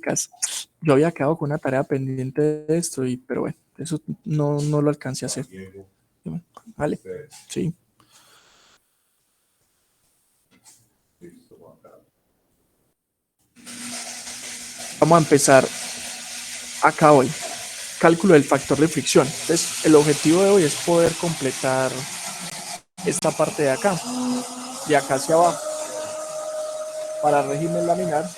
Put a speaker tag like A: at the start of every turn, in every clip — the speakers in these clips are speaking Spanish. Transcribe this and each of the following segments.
A: matemáticas. Yo había quedado con una tarea pendiente de esto, pero bueno, eso no lo alcancé a hacer. ¿Vale? Sí. Vamos a empezar acá hoy. Cálculo del factor de fricción. Entonces, el objetivo de hoy es poder completar esta parte de acá hacia abajo, para régimen laminar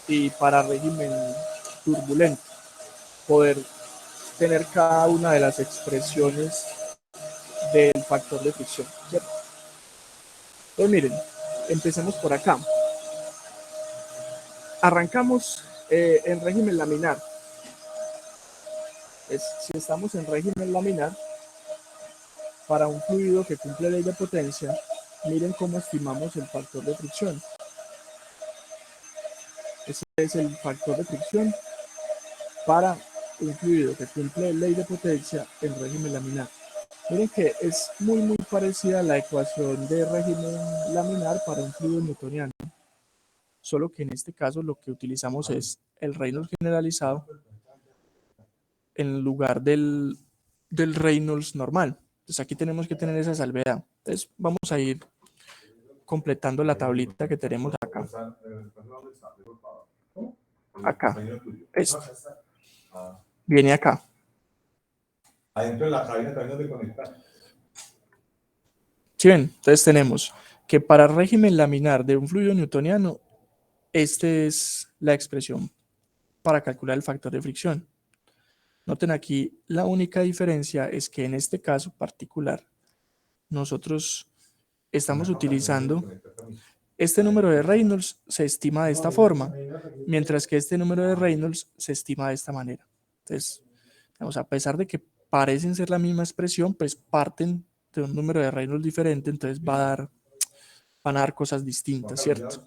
A: y para régimen turbulento. Poder tener cada una de las expresiones del factor de fricción, ¿cierto? Entonces, miren, empecemos por acá. Arrancamos en régimen laminar. Si estamos en régimen laminar, para un fluido que cumple ley de potencia, miren cómo estimamos el factor de fricción. Ese es el factor de fricción para un fluido que cumple ley de potencia en régimen laminar. Miren que es muy parecida a la ecuación de régimen laminar para un fluido newtoniano, solo que en este caso lo que utilizamos es el Reynolds generalizado en lugar del Reynolds normal. Entonces aquí tenemos que tener esa salvedad. Entonces vamos a ir completando la tablita que tenemos acá. Acá. Esto. Viene acá.
B: Adentro de la cabina también donde conectar.
A: ¿Sí ven? Entonces tenemos que para régimen laminar de un fluido newtoniano, esta es la expresión para calcular el factor de fricción. Noten aquí, la única diferencia es que en este caso particular, nosotros estamos utilizando este número de Reynolds, se estima de esta forma, mientras que este número de Reynolds se estima de esta manera. Entonces, a pesar de que parecen ser la misma expresión, pues parten de un número de Reynolds diferente, entonces van a dar cosas distintas, ¿cierto?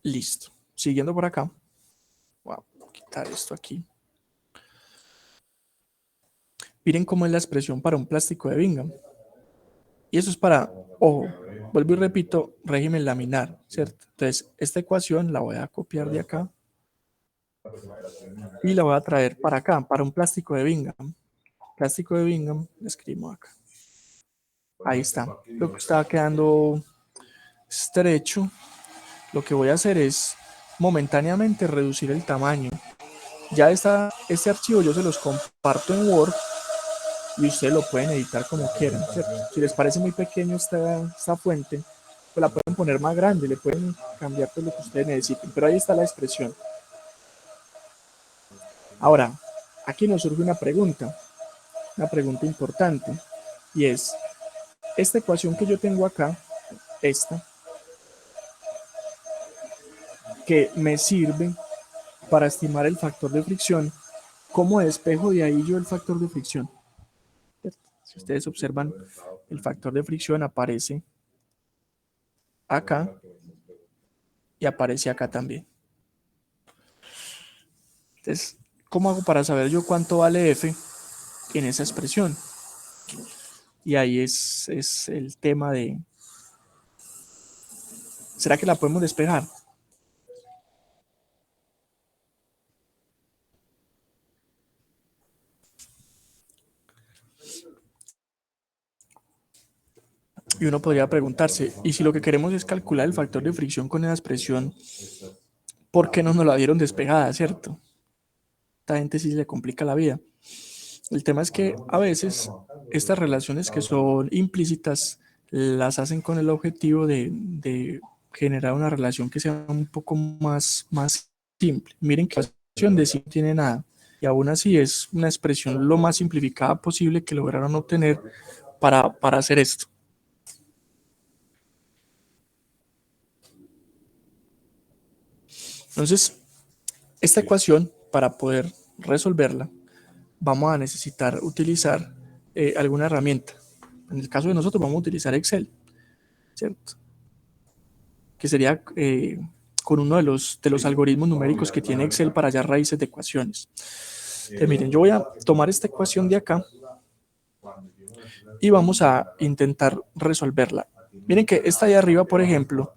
A: Listo. Siguiendo por acá. Voy a quitar esto aquí. Miren cómo es la expresión para un plástico de Bingham. Y eso es para, ojo, vuelvo y repito, régimen laminar, ¿cierto? Entonces, esta ecuación la voy a copiar de acá y la voy a traer para acá, para un plástico de Bingham. Plástico de Bingham, le escribo acá. Ahí está. Lo que estaba quedando estrecho, lo que voy a hacer es momentáneamente reducir el tamaño. Ya este archivo yo se los comparto en Word y ustedes lo pueden editar como quieran, ¿cierto? Si les parece muy pequeño esta fuente, pues la pueden poner más grande, le pueden cambiar todo lo que ustedes necesiten, pero ahí está la expresión. Ahora, aquí nos surge una pregunta importante, y es, esta ecuación que yo tengo acá, esta, que me sirve para estimar el factor de fricción, ¿cómo despejo de ahí yo el factor de fricción? Si ustedes observan, el factor de fricción aparece acá y aparece acá también. Entonces, ¿cómo hago para saber yo cuánto vale F en esa expresión? Y ahí es el tema de, ¿será que la podemos despejar? Y uno podría preguntarse, ¿y si lo que queremos es calcular el factor de fricción con esa expresión, por qué no nos la dieron despejada, cierto? Esta gente sí se le complica la vida. El tema es que a veces estas relaciones que son implícitas las hacen con el objetivo de generar una relación que sea un poco más simple. Miren que la expresión de sí no tiene nada y aún así es una expresión lo más simplificada posible que lograron obtener para hacer esto. Entonces, esta ecuación, para poder resolverla, vamos a necesitar utilizar alguna herramienta. En el caso de nosotros vamos a utilizar Excel, ¿cierto? Que sería con uno de los algoritmos numéricos que tiene Excel para hallar raíces de ecuaciones. Entonces, miren, yo voy a tomar esta ecuación de acá y vamos a intentar resolverla. Miren que esta de arriba, por ejemplo,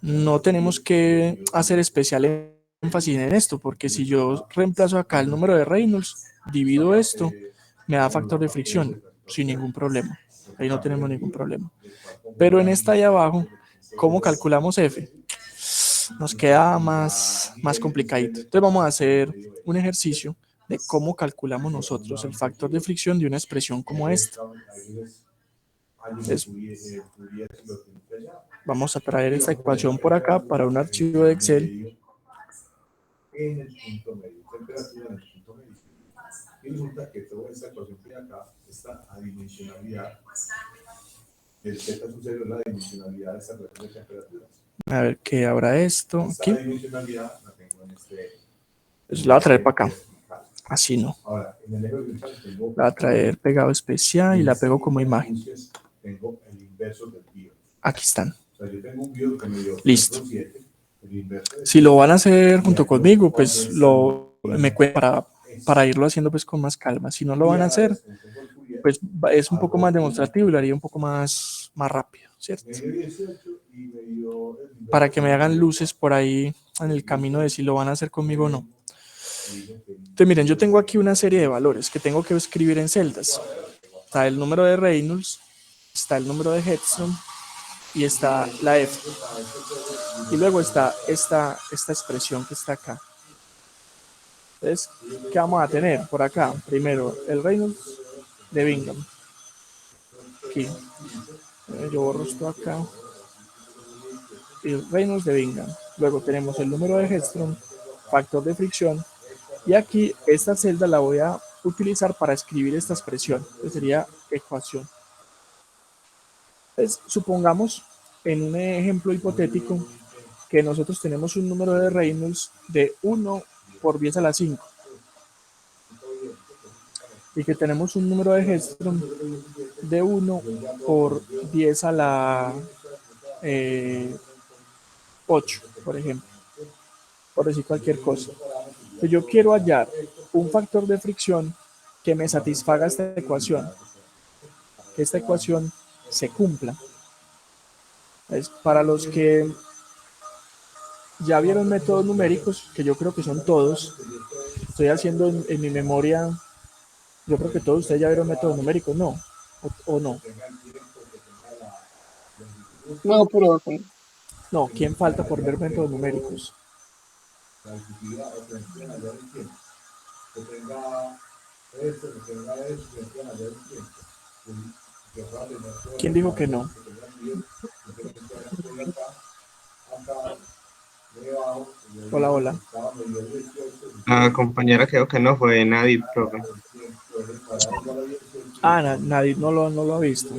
A: no tenemos que hacer especial énfasis en esto, porque si yo reemplazo acá el número de Reynolds, divido esto, me da factor de fricción sin ningún problema. Ahí no tenemos ningún problema. Pero en esta de abajo, ¿cómo calculamos F? Nos queda más complicadito. Entonces vamos a hacer un ejercicio de cómo calculamos nosotros el factor de fricción de una expresión como esta. Entonces, vamos a traer esta ecuación por acá para un archivo de Excel.
B: En el punto medio, temperatura en el punto medio. Y resulta que toda esta ecuación que hay acá, esta adimensionalidad, el Z sub 0 es la dimensionalidad de esta relación de temperaturas.
A: A ver qué habrá esto aquí.
B: Esta dimensionalidad la tengo en este.
A: Pues la voy a traer para acá. Así no.
B: Ahora, en el eje horizontal tengo.
A: La voy a traer pegado especial y la pego como imagen.
B: Tengo el inverso del bios.
A: Aquí están.
B: O sea, yo tengo un bios que me dio.
A: Listo.
B: 7,
A: si lo van a hacer junto conmigo, pues me cuenta para irlo haciendo pues con más calma. Si no lo van a hacer, pues es un poco más demostrativo y lo haría un poco más rápido, ¿cierto? Para que me hagan luces por ahí en el camino de si lo van a hacer conmigo o no. Entonces miren, yo tengo aquí una serie de valores que tengo que escribir en celdas. Está el número de Reynolds, está el número de Hedstrom y está la F. Y luego está esta expresión que está acá. Entonces, ¿qué vamos a tener por acá? Primero, el Reynolds de Bingham. Aquí. Yo borro esto acá. El Reynolds de Bingham. Luego tenemos el número de Hedstrom, factor de fricción. Y aquí esta celda la voy a utilizar para escribir esta expresión, que sería ecuación. Entonces, supongamos en un ejemplo hipotético que nosotros tenemos un número de Reynolds de 1 por 10 a la 5 y que tenemos un número de Hedstrom de 1 por 10 a la 8, por ejemplo, por decir cualquier cosa. Si yo quiero hallar un factor de fricción que me satisfaga esta ecuación, que esta ecuación se cumpla. Es para los que ya vieron métodos numéricos, que yo creo que son todos, estoy haciendo en mi memoria, yo creo que todos ustedes ya vieron métodos numéricos, ¿no? ¿O no?
C: No, pero
A: No, ¿quién falta por ver métodos numéricos? ¿Quién dijo que no? Hola, hola.
C: la compañera creo que no fue nadie, profe.
A: Nadie no lo ha visto.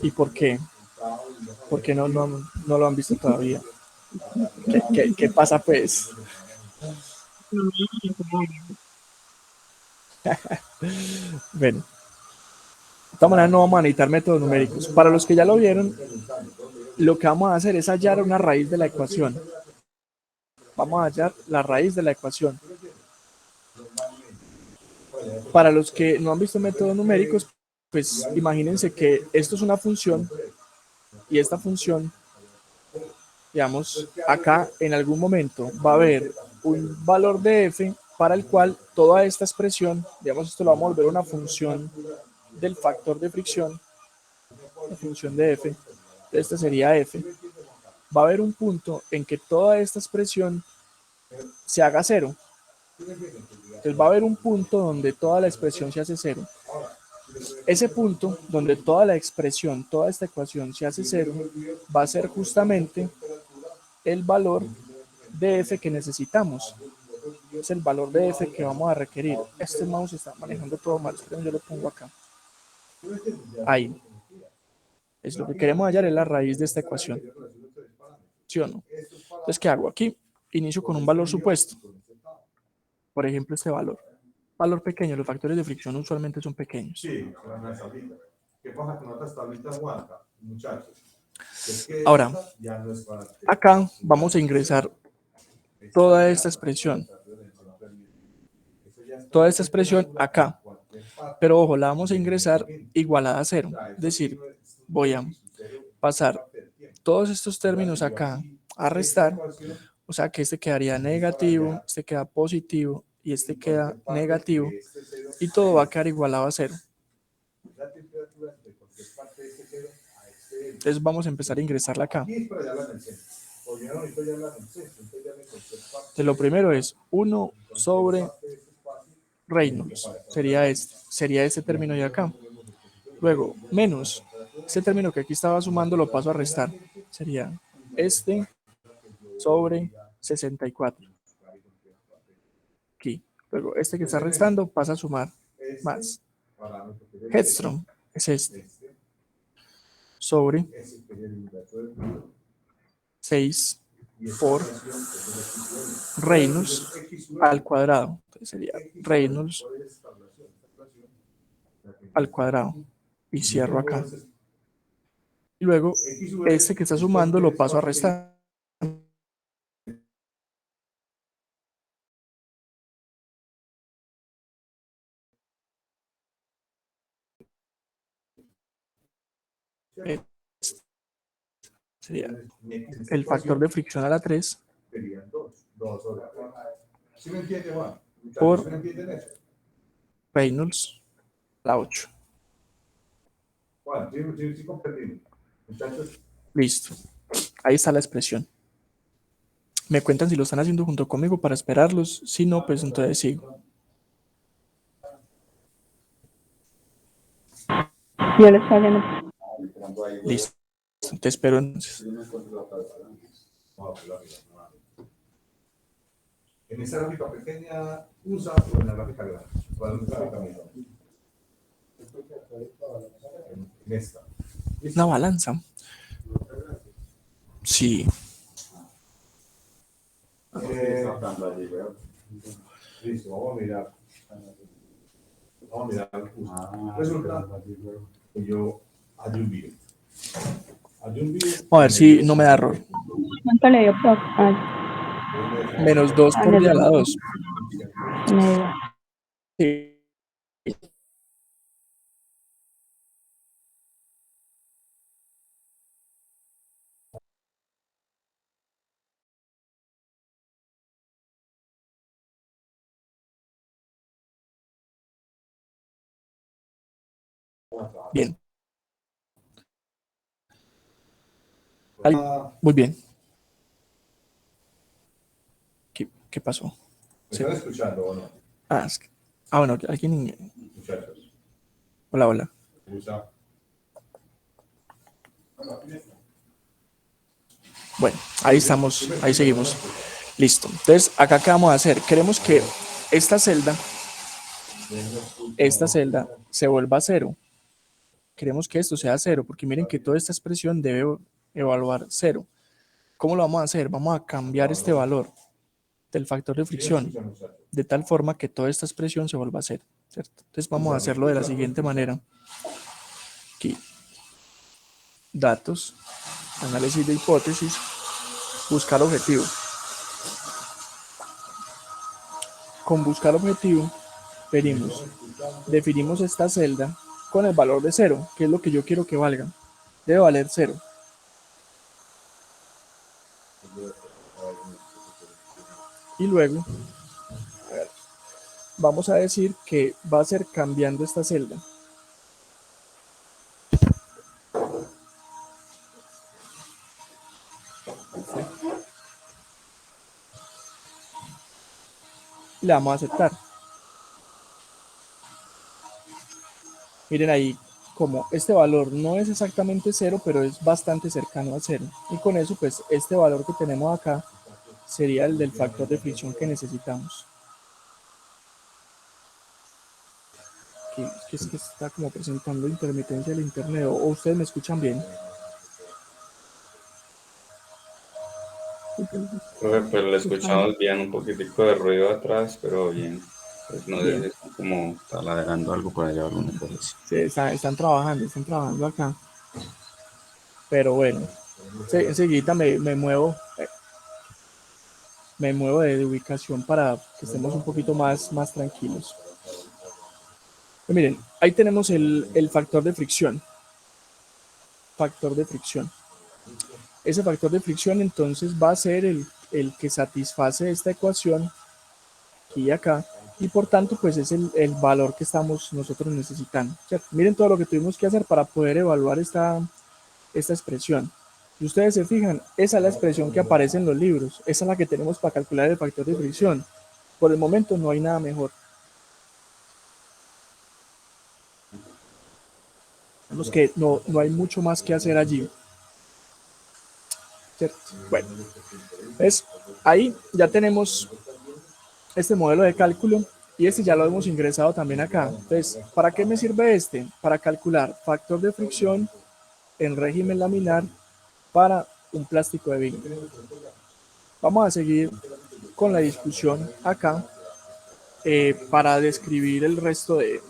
A: ¿Y por qué? ¿Por qué no lo han visto todavía? ¿Qué pasa pues? Bueno, de esta manera no vamos a necesitar métodos numéricos. Para los que ya lo vieron, lo que vamos a hacer es hallar una raíz de la ecuación. Vamos a hallar la raíz de la ecuación. Para los que no han visto métodos numéricos, pues imagínense que esto es una función y esta función, digamos, acá en algún momento va a haber un valor de f para el cual toda esta expresión, digamos, esto lo vamos a volver una función del factor de fricción, la función de f, este sería f. Va a haber un punto en que toda esta expresión se haga cero. Entonces va a haber un punto donde toda la expresión se hace cero. Ese punto donde toda la expresión, toda esta ecuación se hace cero, va a ser justamente el valor de f que necesitamos. Es el valor de f que vamos a requerir. Este mouse está manejando todo mal. Yo lo pongo acá. Ahí. Es lo que queremos hallar, es la raíz de esta ecuación. ¿Sí o no? Entonces, ¿qué hago? Aquí inicio con un valor supuesto. Por ejemplo, este valor. Valor pequeño. Los factores de fricción usualmente son pequeños.
B: Sí, son unas tablitas. ¿Qué pasa con otras tablitas, Juanca, muchachos? Es que
A: ahora,
B: ya no es para
A: acá vamos a ingresar toda esta expresión. Toda esta expresión acá. Pero ojo, la vamos a ingresar igualada a 0. Es decir, voy a pasar todos estos términos acá a restar. O sea que este quedaría negativo, este queda positivo y este queda negativo. Y todo va a quedar igualado a 0. Entonces vamos a empezar a ingresarla acá. Entonces lo primero es 1 sobre Reynolds. Sería este término de acá. Luego, menos. Este término que aquí estaba sumando lo paso a restar. Sería este sobre 64. Aquí. Luego, este que está restando pasa a sumar más. Headstrong es este. Sobre 6 por Reynolds al cuadrado. Entonces sería Reynolds al cuadrado. Y cierro acá. Y luego, este que está sumando lo paso a restar. Sería el factor de fricción a la 3 por Reynolds a la 8. Listo. Ahí está la expresión. Me cuentan si lo están haciendo junto conmigo para esperarlos. Si no, pues entonces sigo.
D: Yo lo estoy haciendo.
A: Listo. Te espero entonces.
B: En esta gráfica pequeña usa o en la gráfica grande. ¿Cuál es la gráfica menor? En esta.
A: Una balanza. Sí.
B: Listo, vamos a mirar. Vamos a mirar. Resulta que yo hay un video.
A: Vamos a ver si no me da error.
D: ¿Cuánto le dio por?
A: Menos 2 por día a la 2. Sí. Bien. Muy bien. ¿Qué pasó?
B: ¿Me están escuchando o no?
A: Bueno, alguien.
B: Muchachos.
A: Hola, hola.
B: Usa.
A: Bueno, ahí estamos, ahí seguimos. Listo. Entonces, acá ¿qué vamos a hacer? Queremos que esta celda se vuelva a 0. Queremos que esto sea 0, porque miren que toda esta expresión debe evaluar 0. ¿Cómo lo vamos a hacer? Vamos a cambiar este valor del factor de fricción de tal forma que toda esta expresión se vuelva a 0, ¿cierto? Entonces vamos a hacerlo de la siguiente manera. Aquí, datos, análisis de hipótesis, buscar objetivo. Con buscar objetivo, definimos esta celda con el valor de 0, que es lo que yo quiero que valga. Debe valer 0. Y luego, vamos a decir que va a ser cambiando esta celda. Y le vamos a aceptar. Miren ahí como este valor no es exactamente 0, pero es bastante cercano a 0. Y con eso, pues, este valor que tenemos acá sería el del factor de fricción que necesitamos. Es que está como presentando intermitencia del internet. ¿O ustedes me escuchan bien?
E: Pues le escuchamos bien, un poquitico de ruido atrás, pero bien. Pues no sé si están como taladrando algo por allá, alguna cosa así.
A: Sí, están trabajando acá. Pero bueno, enseguida me muevo de ubicación para que estemos un poquito más tranquilos. Pues miren, ahí tenemos el factor de fricción. Factor de fricción. Ese factor de fricción entonces va a ser el que satisface esta ecuación aquí y acá, y por tanto pues es el valor que estamos nosotros necesitando, ¿cierto? Miren todo lo que tuvimos que hacer para poder evaluar esta expresión. Si ustedes se fijan, esa es la expresión que aparece en los libros, esa es la que tenemos para calcular el factor de fricción. Por el momento no hay nada mejor. Vemos que no hay mucho más que hacer allí, ¿cierto? Bueno, ¿ves? Ahí ya tenemos este modelo de cálculo y este ya lo hemos ingresado también acá. Entonces, ¿para qué me sirve este? Para calcular factor de fricción en régimen laminar para un plástico de vidrio. Vamos a seguir con la discusión acá para describir el resto de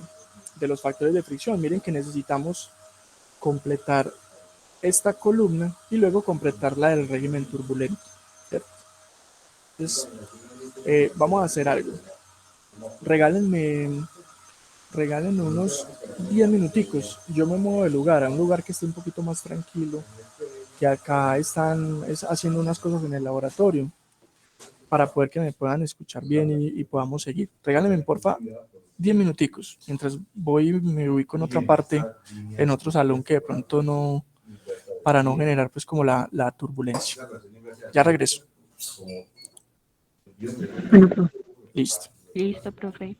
A: los factores de fricción. Miren que necesitamos completar esta columna y luego completar la del régimen turbulento, ¿cierto? Entonces, vamos a hacer algo. Regálenme unos 10 minuticos. Yo me muevo de lugar a un lugar que esté un poquito más tranquilo, que acá están haciendo unas cosas en el laboratorio para poder que me puedan escuchar bien y podamos seguir. Regálenme, porfa, 10 minuticos, mientras voy y me ubico en otra parte, en otro salón que de pronto no, para no generar pues como la turbulencia. Ya regreso.
D: Bueno, profe.
A: Listo.
D: Listo, profe.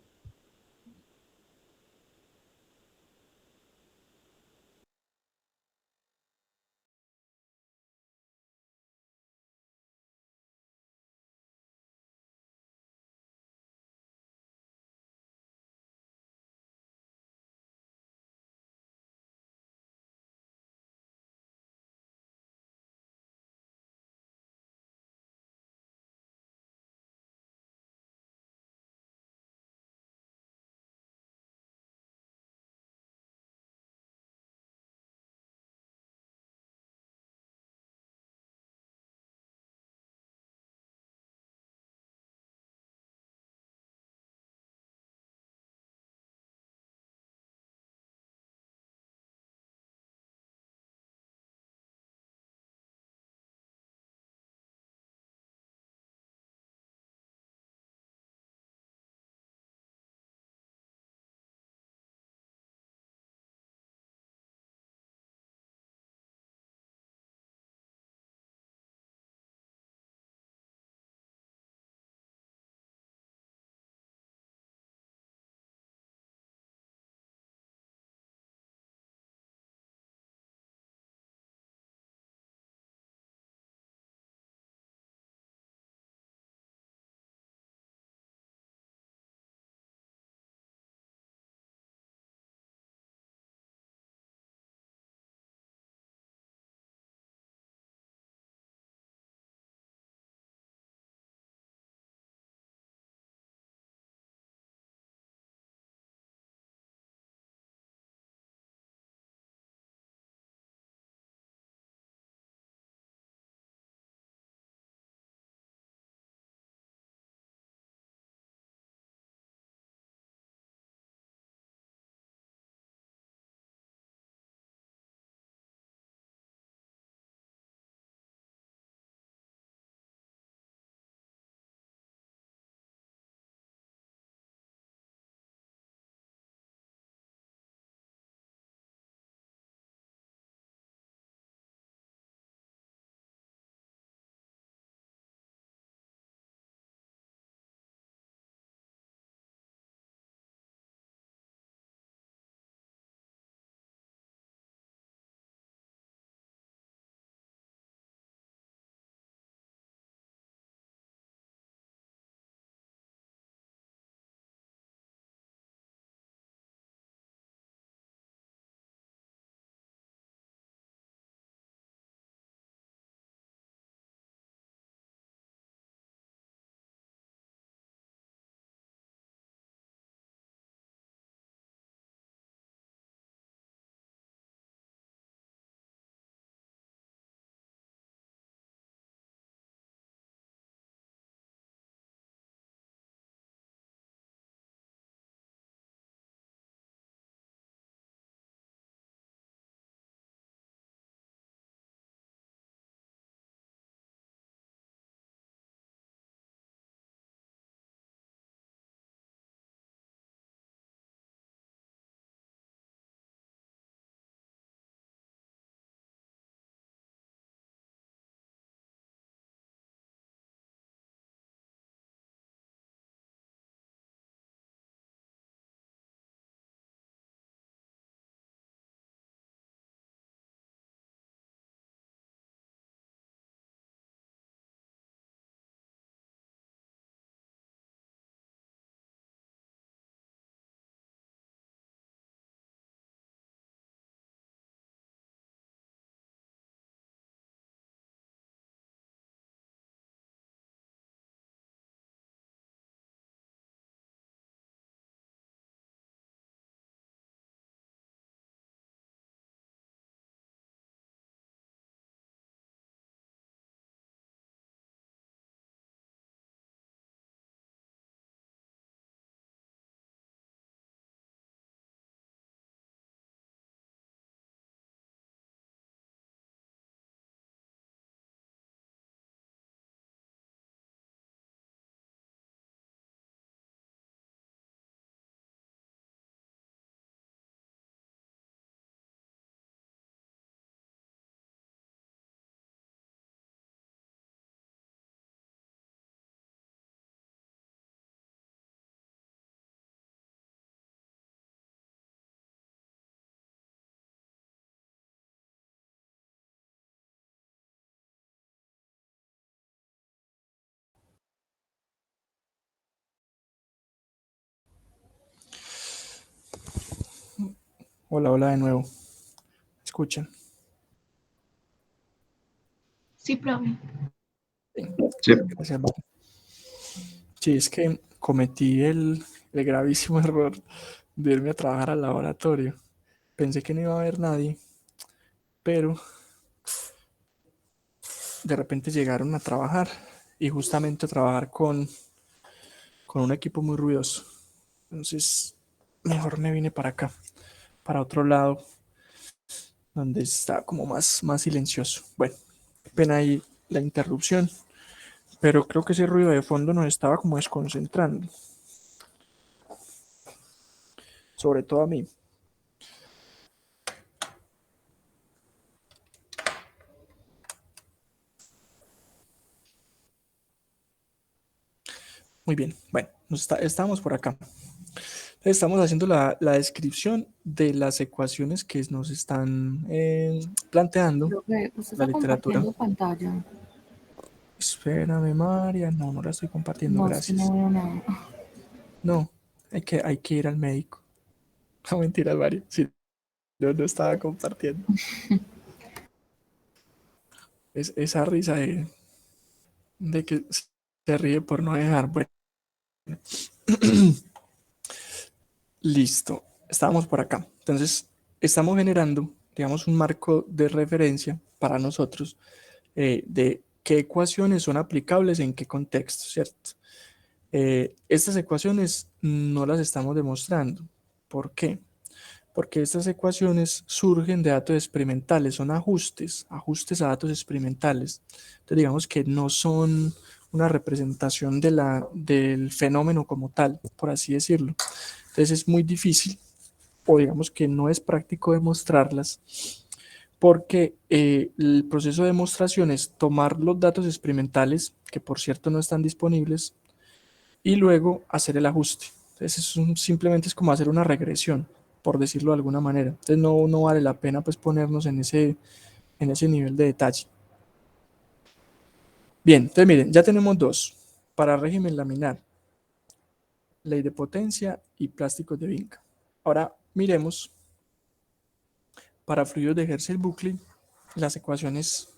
A: Hola, hola de nuevo. ¿Escuchan?
D: Sí, profe.
A: Bien,
C: Sí.
A: gracias. Vale. Sí, es que cometí el gravísimo error de irme a trabajar al laboratorio. Pensé que no iba a haber nadie, pero de repente llegaron a trabajar y justamente a trabajar con un equipo muy ruidoso. Entonces, mejor me vine para acá, para otro lado, donde está como más silencioso. Bueno, qué pena ahí la interrupción, pero creo que ese ruido de fondo nos estaba como desconcentrando, sobre todo a mí. Muy bien, bueno, estamos por acá. Estamos haciendo la descripción de las ecuaciones que nos están planteando
F: Profe, usted
A: la
F: está
A: literatura.
F: compartiendo pantalla.
A: Espérame, María. No la estoy compartiendo,
F: No, es que no
A: gracias.
F: veo nada.
A: No, hay que ir al médico. No, mentira, María. Sí, no estaba compartiendo. Esa risa de que se ríe por no dejar. Bueno, listo. Estábamos por acá. Entonces, estamos generando, digamos, un marco de referencia para nosotros de qué ecuaciones son aplicables en qué contexto, ¿cierto? Estas ecuaciones no las estamos demostrando. ¿Por qué? Porque estas ecuaciones surgen de datos experimentales, son ajustes a datos experimentales. Entonces digamos que no son una representación del fenómeno como tal, por así decirlo. Entonces es muy difícil, o digamos que no es práctico demostrarlas, porque el proceso de demostración es tomar los datos experimentales, que por cierto no están disponibles, y luego hacer el ajuste. Entonces simplemente es como hacer una regresión, por decirlo de alguna manera. Entonces no vale la pena pues ponernos en ese nivel de detalle. Bien, entonces miren, ya tenemos dos. Para régimen laminar, ley de potencia y plásticos de Vinca. Ahora miremos para fluidos de Hertzl-Buckley las ecuaciones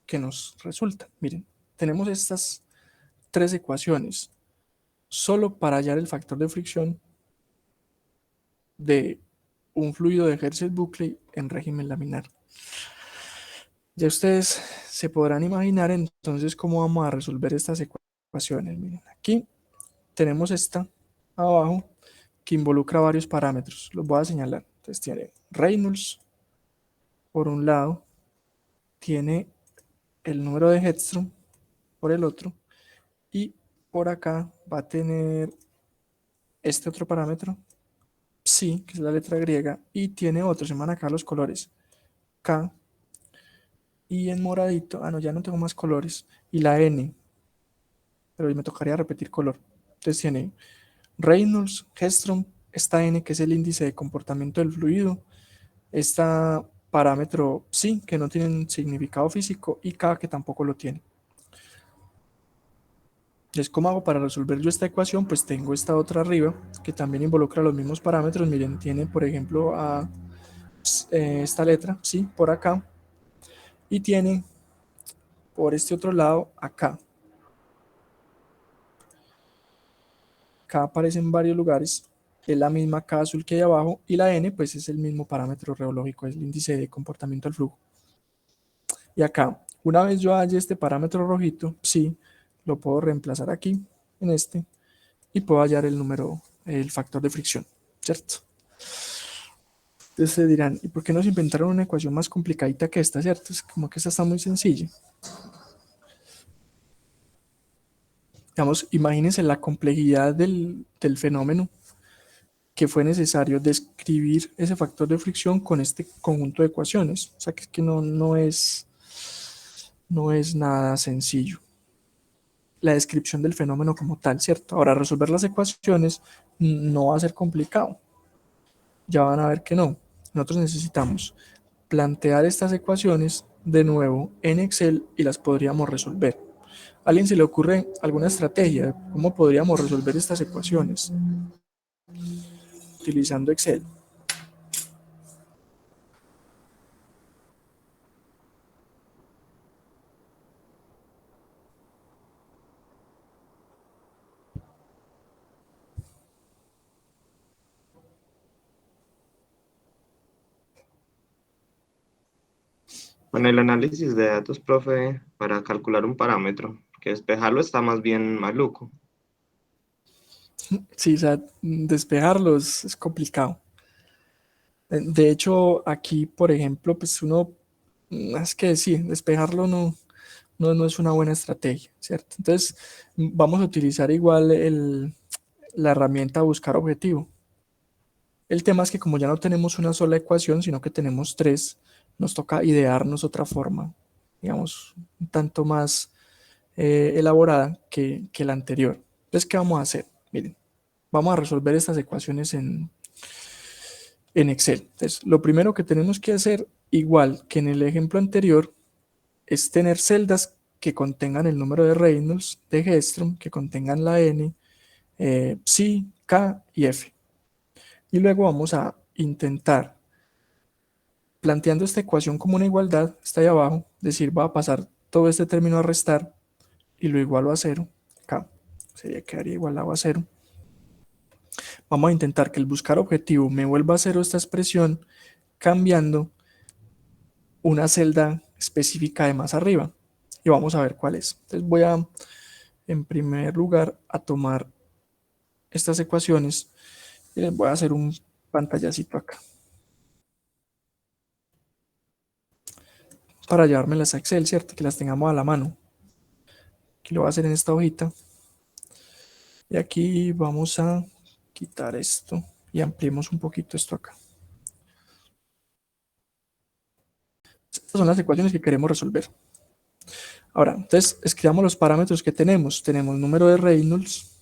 A: que nos resultan. Miren, tenemos estas tres ecuaciones solo para hallar el factor de fricción de un fluido de Hertzl-Buckley en régimen laminar. Ya ustedes se podrán imaginar entonces cómo vamos a resolver estas ecuaciones. Miren, aquí tenemos esta abajo que involucra varios parámetros. Los voy a señalar. Entonces tiene Reynolds por un lado, tiene el número de Hedstrom por el otro, y por acá va a tener este otro parámetro, psi, que es la letra griega, y tiene otro, se van acá los colores, K, y en moradito, no, ya no tengo más colores, y la N, pero me tocaría repetir color. Entonces tiene Reynolds, Hedstrom, esta N que es el índice de comportamiento del fluido, esta parámetro psi que no tiene significado físico y K que tampoco lo tiene. Entonces, ¿cómo hago para resolver yo esta ecuación? Pues tengo esta otra arriba que también involucra los mismos parámetros. Miren, tiene por ejemplo esta letra, psi, por acá, y tiene por este otro lado acá. K aparece en varios lugares, es la misma K azul que hay abajo, y la N pues es el mismo parámetro reológico, es el índice de comportamiento del flujo. Y acá, una vez yo halle este parámetro rojito, sí, lo puedo reemplazar aquí, en este, y puedo hallar el número, el factor de fricción, ¿cierto? Entonces se dirán, ¿y por qué nos inventaron una ecuación más complicadita que esta, cierto? Es como que esta está muy sencilla. Digamos, imagínense la complejidad del fenómeno que fue necesario describir ese factor de fricción con este conjunto de ecuaciones. O sea, que no es nada sencillo la descripción del fenómeno como tal, ¿cierto? Ahora, resolver las ecuaciones no va a ser complicado. Ya van a ver que no. Nosotros necesitamos plantear estas ecuaciones de nuevo en Excel y las podríamos resolver. ¿A alguien se le ocurre alguna estrategia? ¿Cómo podríamos resolver estas ecuaciones utilizando Excel?
C: Bueno, el análisis de datos, profe, para calcular un parámetro, que despejarlo está más bien maluco.
A: Sí, o sea, despejarlos es complicado. De hecho, aquí, por ejemplo, pues uno, es que sí, despejarlo no es una buena estrategia, ¿cierto? Entonces, vamos a utilizar igual la herramienta buscar objetivo. El tema es que como ya no tenemos una sola ecuación, sino que tenemos tres, nos toca idearnos otra forma, digamos, un tanto más elaborada que la anterior. Entonces, ¿qué vamos a hacer? Miren, vamos a resolver estas ecuaciones en Excel. Entonces, lo primero que tenemos que hacer, igual que en el ejemplo anterior, es tener celdas que contengan el número de Reynolds, de Hedstrom, que contengan la N, Psi, K y F. Y luego vamos a intentar, planteando esta ecuación como una igualdad, está ahí abajo, decir, va a pasar todo este término a restar y lo igualo a cero. K quedaría igualado a cero. Vamos a intentar que el buscar objetivo me vuelva a cero esta expresión cambiando una celda específica de más arriba y vamos a ver cuál es. Entonces voy a, en primer lugar, a tomar estas ecuaciones y les voy a hacer un pantallacito acá para llevármelas a Excel, ¿cierto? Que las tengamos a la mano. Aquí lo voy a hacer en esta hojita y aquí vamos a quitar esto y ampliemos un poquito esto acá. Estas son las ecuaciones que queremos resolver. Ahora, entonces escribamos los parámetros que tenemos. Tenemos número de Reynolds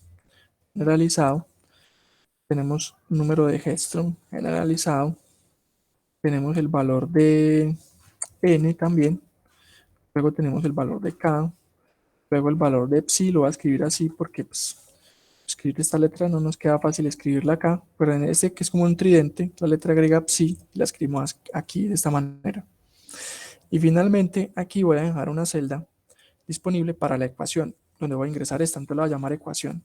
A: generalizado, tenemos número de Hedstrom generalizado, tenemos el valor de N también, luego tenemos el valor de K, luego el valor de Psi, lo voy a escribir así porque pues, escribir esta letra no nos queda fácil escribirla acá, pero en este que es como un tridente, la letra griega Psi, la escribimos aquí de esta manera. Y finalmente aquí voy a dejar una celda disponible para la ecuación, donde voy a ingresar esta, entonces la voy a llamar ecuación.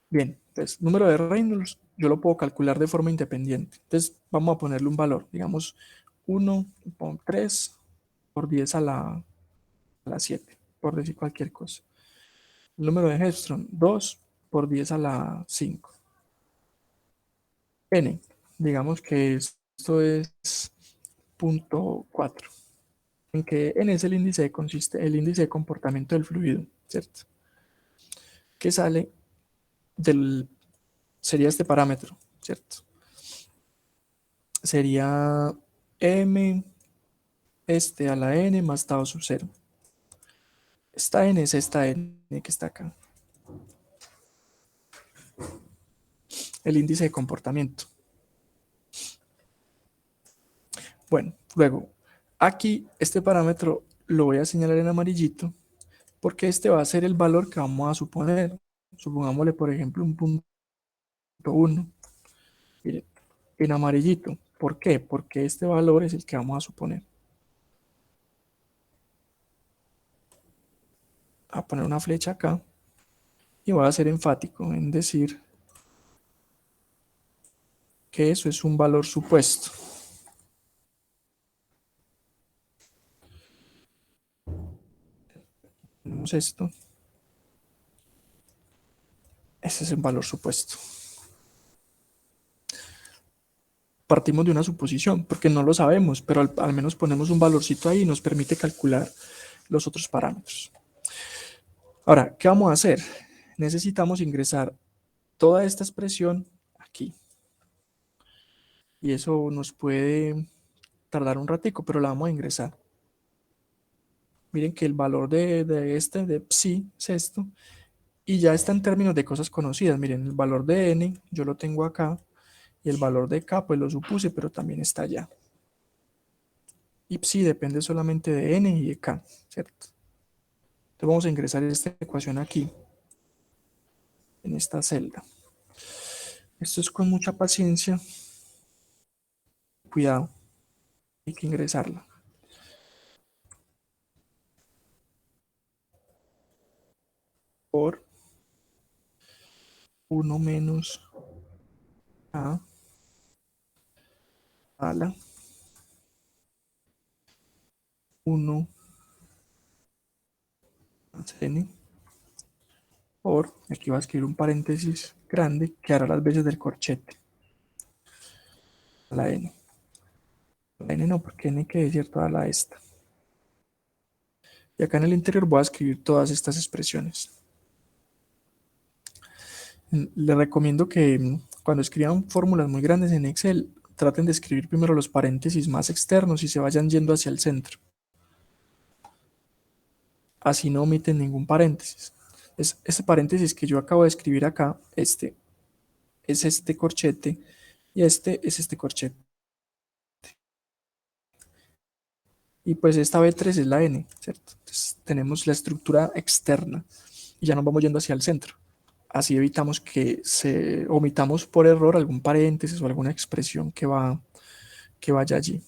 A: Bien, entonces, número de Reynolds, yo lo puedo calcular de forma independiente. Entonces, vamos a ponerle un valor, digamos 1,3 por 10 a la 7, por decir cualquier cosa. El número de Hedstrom, 2 por 10 a la 5. N, digamos que esto es 0,4, en que N es el índice de comportamiento del fluido, ¿cierto? Que sale sería este parámetro, ¿cierto? Sería M a la N más tau sub 0. Esta N es esta N que está acá. El índice de comportamiento. Bueno, luego, aquí este parámetro lo voy a señalar en amarillito porque este va a ser el valor que vamos a suponer. Supongámosle, por ejemplo, un punto 1. Miren, en amarillito. ¿Por qué? Porque este valor es el que vamos a suponer. A poner una flecha acá y voy a ser enfático en decir que eso es un valor supuesto. Tenemos esto. Ese es un valor supuesto. Partimos de una suposición, porque no lo sabemos, pero al menos ponemos un valorcito ahí y nos permite calcular los otros parámetros. Ahora, ¿qué vamos a hacer? Necesitamos ingresar toda esta expresión aquí. Y eso nos puede tardar un ratico, pero la vamos a ingresar. Miren que el valor de psi es esto, y ya está en términos de cosas conocidas. Miren, el valor de n yo lo tengo acá, y el valor de k pues lo supuse, pero también está allá. Y psi depende solamente de n y de k, ¿cierto? Entonces vamos a ingresar esta ecuación aquí, en esta celda. Esto es con mucha paciencia, cuidado, hay que ingresarla. Por 1 menos a a la 1 más n por, aquí va a escribir un paréntesis grande que hará las veces del corchete, a la n. La n no, porque n que es cierto a la esta. Y acá en el interior voy a escribir todas estas expresiones. Les recomiendo que cuando escriban fórmulas muy grandes en Excel, traten de escribir primero los paréntesis más externos y se vayan yendo hacia el centro. Así no omiten ningún paréntesis. Este paréntesis que yo acabo de escribir acá, este es este corchete y este es este corchete. Y pues esta B3 es la N, ¿cierto? Entonces tenemos la estructura externa y ya nos vamos yendo hacia el centro. Así evitamos que omitamos por error algún paréntesis o alguna expresión que vaya allí.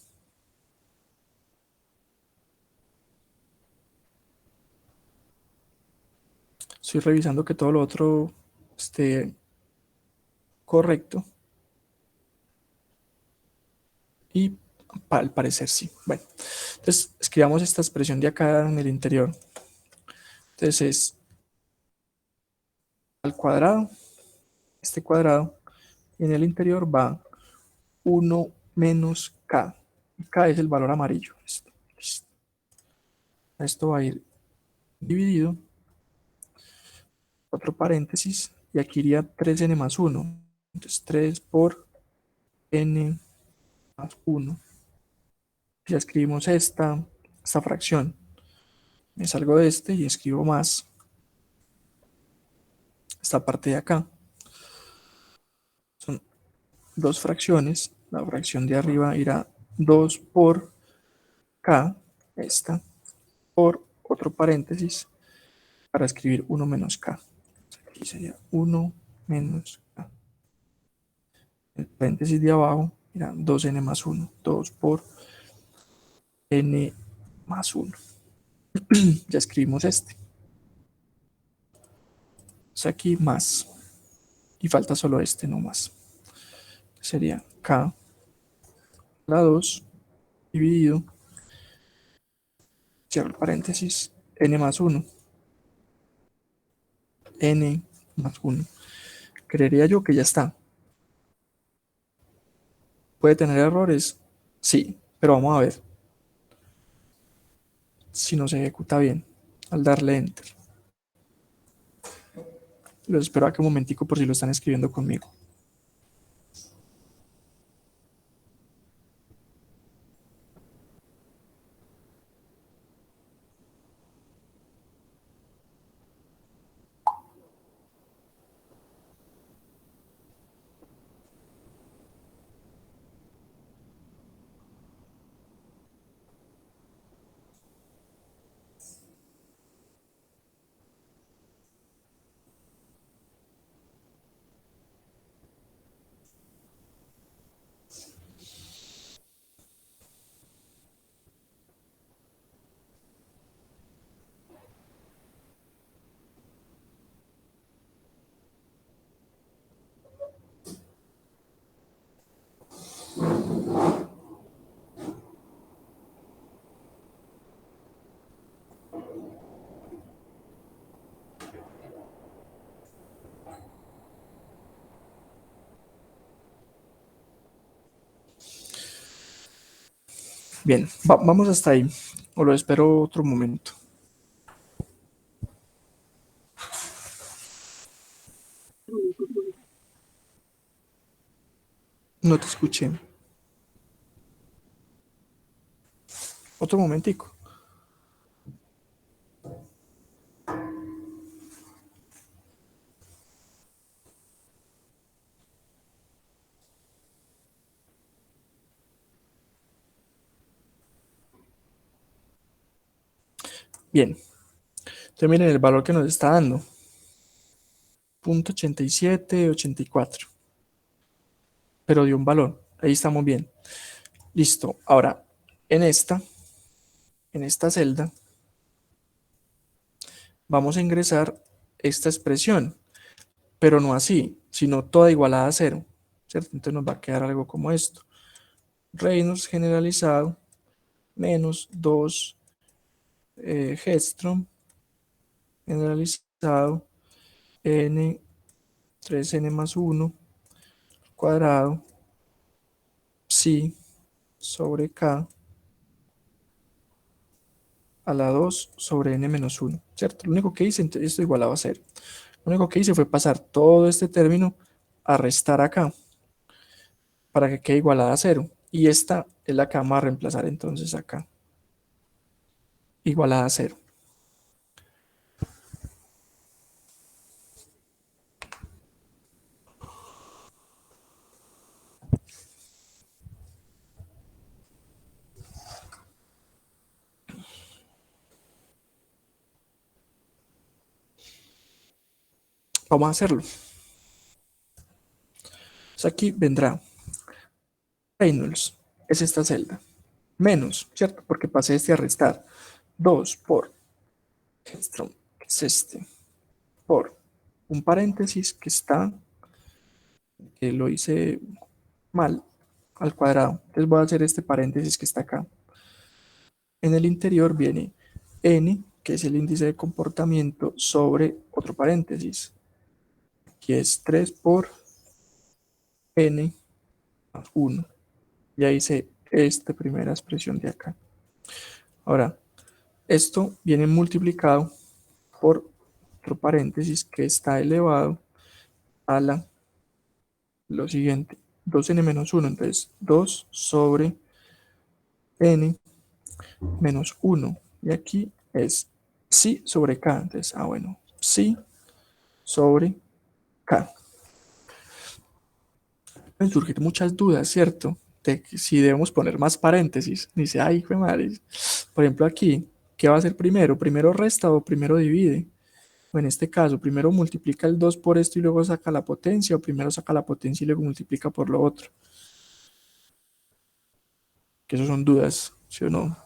A: Estoy revisando que todo lo otro esté correcto. Y al parecer sí. Bueno, entonces escribamos esta expresión de acá en el interior. Entonces es al cuadrado, este cuadrado, y en el interior va 1 menos k. K es el valor amarillo. Esto va a ir dividido, otro paréntesis, y aquí iría 3n más 1. Entonces 3 por n más 1. Ya escribimos esta fracción. Me salgo de este y escribo más esta parte de acá. Son dos fracciones. La fracción de arriba irá 2 por k, esta, por otro paréntesis, para escribir 1 menos k. Aquí sería 1 menos k. El paréntesis de abajo irá 2n más 1. 2 por n más 1. Ya escribimos este. Es aquí más. Y falta solo este, no más. Sería k a la 2 dividido, cierro el paréntesis, n más 1. N más 1. Creería yo que ya está. ¿Puede tener errores? Sí, pero vamos a ver si no se ejecuta bien al darle enter. Los espero aquí un momentico por si lo están escribiendo conmigo. Bien, vamos hasta ahí. O lo espero otro momento. No te escuché. Otro momentico. Bien. Entonces miren el valor que nos está dando. 0.8784. Pero dio un valor. Ahí estamos bien. Listo. Ahora, en esta celda, vamos a ingresar esta expresión, pero no así, sino toda igualada a 0, ¿cierto? Entonces nos va a quedar algo como esto. Reynolds generalizado menos 2 Hedstrom generalizado n 3n más 1 cuadrado psi sobre k a la 2 sobre n menos 1, ¿cierto? Lo único que hice, entonces esto igualado a 0. Lo único que hice fue pasar todo este término a restar acá para que quede igualada a 0. Y esta es la que vamos a reemplazar entonces acá, igualada a 0. Vamos a hacerlo. Entonces aquí vendrá Reynolds, es esta celda, menos, ¿cierto? Porque pasé este a restar. 2 por Hedstrom, que es este, por un paréntesis que está, que lo hice mal, al cuadrado. Entonces voy a hacer este paréntesis que está acá. En el interior viene n, que es el índice de comportamiento, sobre otro paréntesis, que es 3 por n más 1. Ya hice esta primera expresión de acá. Ahora, esto viene multiplicado por otro paréntesis que está elevado a lo siguiente, 2n menos 1. Entonces, 2 sobre n menos 1. Y aquí es psi sobre k. Entonces, bueno, psi sobre k. Me surgen muchas dudas, ¿cierto? De si debemos poner más paréntesis. Dice, ay, hijo de madre. Por ejemplo, aquí, ¿qué va a hacer primero? ¿Primero resta o primero divide? O en este caso, primero multiplica el 2 por esto y luego saca la potencia, o primero saca la potencia y luego multiplica por lo otro. Que eso son dudas, ¿sí o no?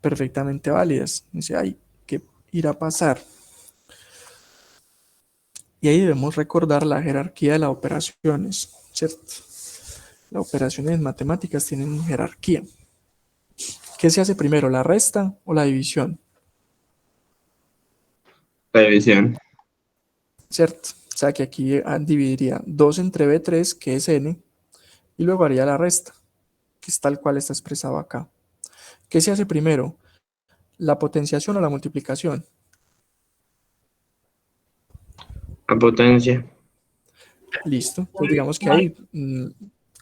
A: Perfectamente válidas. Dice, ay, ¿qué irá a pasar? Y ahí debemos recordar la jerarquía de las operaciones, ¿cierto? Las operaciones en matemáticas tienen jerarquía. ¿Qué se hace primero, la resta o la división?
C: La división.
A: ¿Cierto? O sea que aquí dividiría 2 entre b3, que es n, y luego haría la resta, que es tal cual está expresado acá. ¿Qué se hace primero? ¿La potenciación o la multiplicación?
C: La potencia.
A: Listo. Entonces digamos que ahí,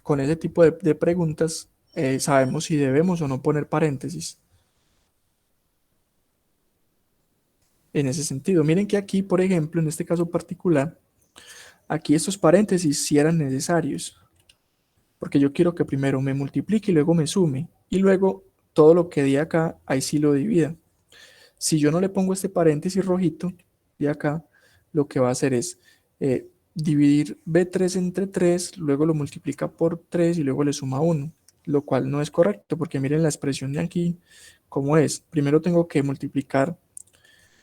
A: con ese tipo de preguntas, sabemos si debemos o no poner paréntesis. En ese sentido, miren que aquí, por ejemplo, en este caso particular, aquí estos paréntesis sí eran necesarios, porque yo quiero que primero me multiplique y luego me sume, y luego todo lo que di acá, ahí sí lo divida. Si yo no le pongo este paréntesis rojito de acá, lo que va a hacer es dividir B3 entre 3, luego lo multiplica por 3 y luego le suma 1, lo cual no es correcto, porque miren la expresión de aquí, cómo es. Primero tengo que multiplicar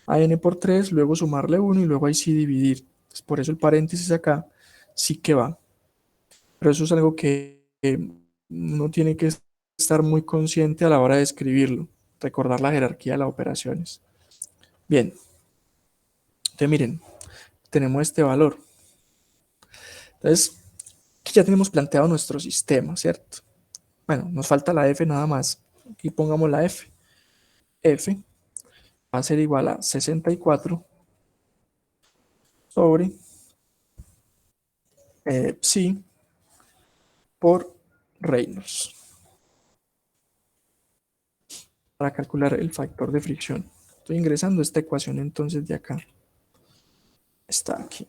A: a n por 3, luego sumarle 1 y luego ahí sí dividir. Entonces, por eso el paréntesis acá sí que va. Pero eso es algo que uno tiene que estar muy consciente a la hora de escribirlo, recordar la jerarquía de las operaciones. Bien, entonces miren, tenemos este valor. Entonces, aquí ya tenemos planteado nuestro sistema, ¿cierto? Bueno, nos falta la f nada más. Aquí pongamos la f. F va a ser igual a 64 sobre psi por Reynolds para calcular el factor de fricción. Estoy ingresando esta ecuación entonces de acá. Está aquí.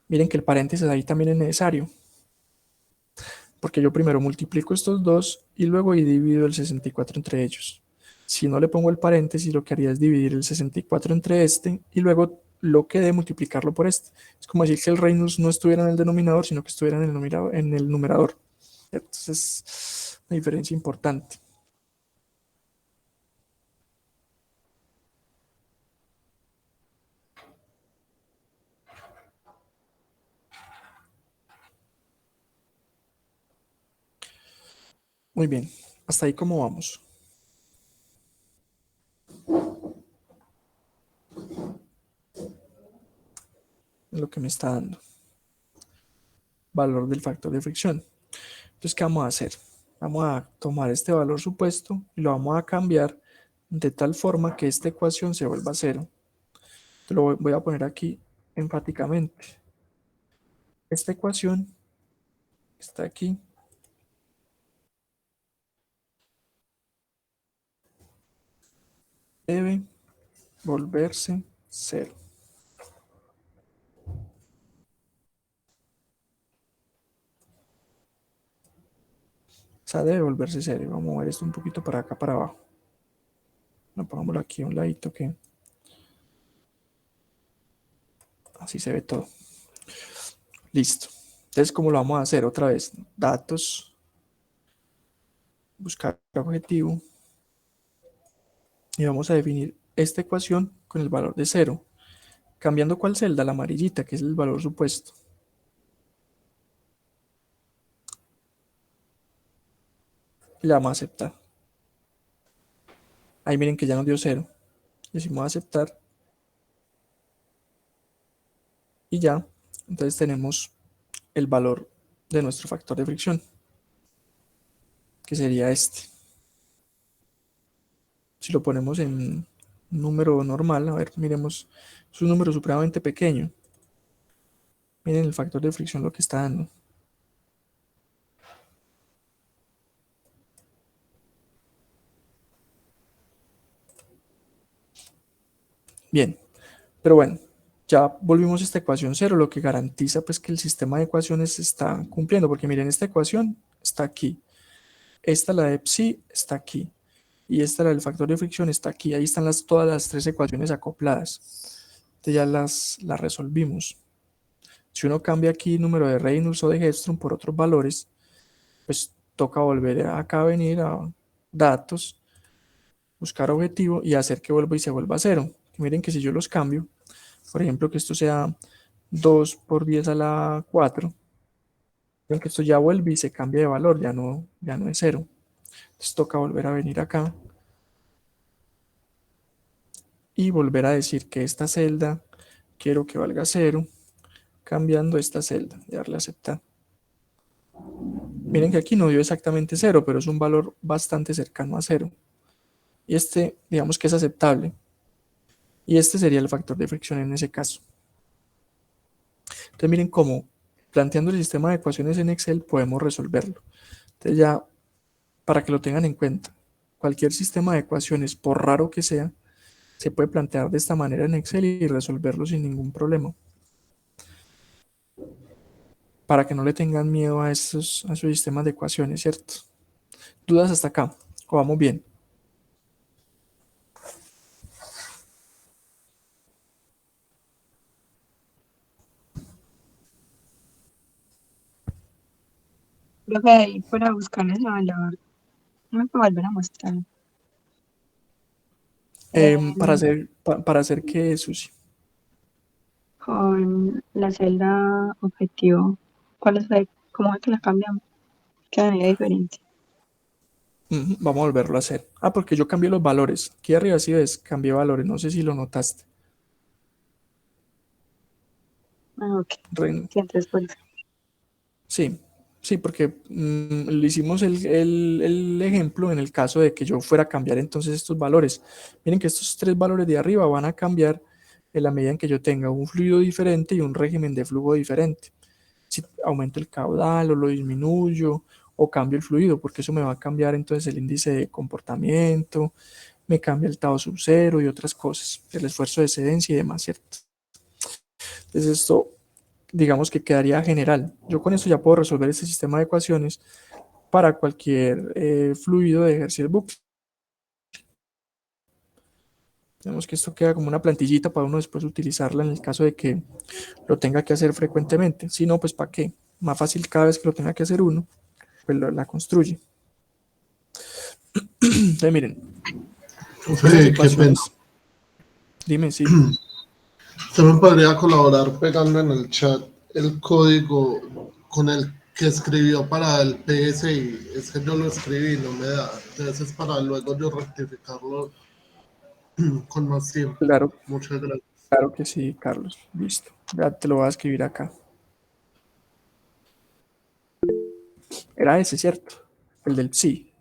A: Miren que el paréntesis ahí también es necesario, porque yo primero multiplico estos dos y luego divido el 64 entre ellos. Si no le pongo el paréntesis, lo que haría es dividir el 64 entre este y luego lo que de multiplicarlo por este. Es como decir que el Reynolds no estuviera en el denominador, sino que estuviera en el numerador. Entonces es una diferencia importante. Muy bien, hasta ahí cómo vamos. Es lo que me está dando. Valor del factor de fricción. Entonces, ¿qué vamos a hacer? Vamos a tomar este valor supuesto y lo vamos a cambiar de tal forma que esta ecuación se vuelva cero. Te lo voy a poner aquí enfáticamente. Esta ecuación está aquí. Debe volverse cero. O sea, debe volverse cero. Vamos a mover esto un poquito para acá, para abajo. No, pongámoslo aquí a un ladito que así se ve todo. Listo. Entonces, ¿cómo lo vamos a hacer? Otra vez, datos, buscar objetivo. Y vamos a definir esta ecuación con el valor de cero. Cambiando cuál celda, la amarillita, que es el valor supuesto. Y la vamos a aceptar. Ahí miren que ya nos dio cero. Decimos aceptar. Y ya. Entonces tenemos el valor de nuestro factor de fricción, que sería este. Si lo ponemos en un número normal, a ver, miremos, es un número supremamente pequeño. Miren el factor de fricción lo que está dando. Bien, pero bueno, ya volvimos a esta ecuación cero, lo que garantiza pues que el sistema de ecuaciones se está cumpliendo, porque miren, esta ecuación está aquí, esta la de psi está aquí, y esta la del factor de fricción está aquí. Ahí están todas las tres ecuaciones acopladas. Entonces ya las resolvimos. Si uno cambia aquí número de Reynolds o de Hedstrom por otros valores, pues toca volver acá a venir a datos, buscar objetivo y hacer que vuelva y se vuelva a cero. Miren que si yo los cambio, por ejemplo que esto sea 2 por 10 a la 4, miren que esto ya vuelve y se cambia de valor, ya no es cero. Entonces toca volver a venir acá y volver a decir que esta celda quiero que valga cero, cambiando esta celda y darle a aceptar. Miren que aquí no dio exactamente cero, pero es un valor bastante cercano a cero. Y este, digamos que es aceptable. Y este sería el factor de fricción en ese caso. Entonces miren cómo, planteando el sistema de ecuaciones en Excel, podemos resolverlo. Entonces ya, para que lo tengan en cuenta, cualquier sistema de ecuaciones, por raro que sea, se puede plantear de esta manera en Excel y resolverlo sin ningún problema. Para que no le tengan miedo a esos sistemas de ecuaciones, ¿cierto? ¿Dudas hasta acá? ¿O vamos bien?
F: Profe, ahí para buscar ese valor, no me puedo volver a mostrar.
A: Para hacer que, Susi.
F: Con la celda objetivo, ¿cuál es cómo es que la cambiamos? Quedaría diferente.
A: Vamos a volverlo a hacer. Porque yo cambié los valores. Aquí arriba sí ves, cambié valores. No sé si lo notaste.
F: Ok. Sí, entonces por eso.
A: Sí, porque le hicimos el ejemplo en el caso de que yo fuera a cambiar entonces estos valores. Miren que estos tres valores de arriba van a cambiar en la medida en que yo tenga un fluido diferente y un régimen de flujo diferente. Si aumento el caudal o lo disminuyo o cambio el fluido, porque eso me va a cambiar entonces el índice de comportamiento, me cambia el Tao sub cero y otras cosas, el esfuerzo de excedencia y demás, ¿cierto? Entonces esto, digamos que quedaría general. Yo con esto ya puedo resolver este sistema de ecuaciones para cualquier fluido de Hertzsprung-Buchla. Digamos que esto queda como una plantillita para uno después utilizarla en el caso de que lo tenga que hacer frecuentemente. Si no, pues ¿para qué? Más fácil cada vez que lo tenga que hacer uno, pues la construye. Entonces miren.
G: Profe, qué pena.
A: Dime, sí.
G: ¿Usted me podría colaborar pegando en el chat el código con el que escribió para el PSI. Es que yo lo escribí, no me da. Entonces es para luego yo rectificarlo con más tiempo.
A: Claro,
G: Muchas gracias.
A: claro que sí, Carlos. Listo. Ya te lo voy a escribir acá. Era ese, ¿cierto? El del sí.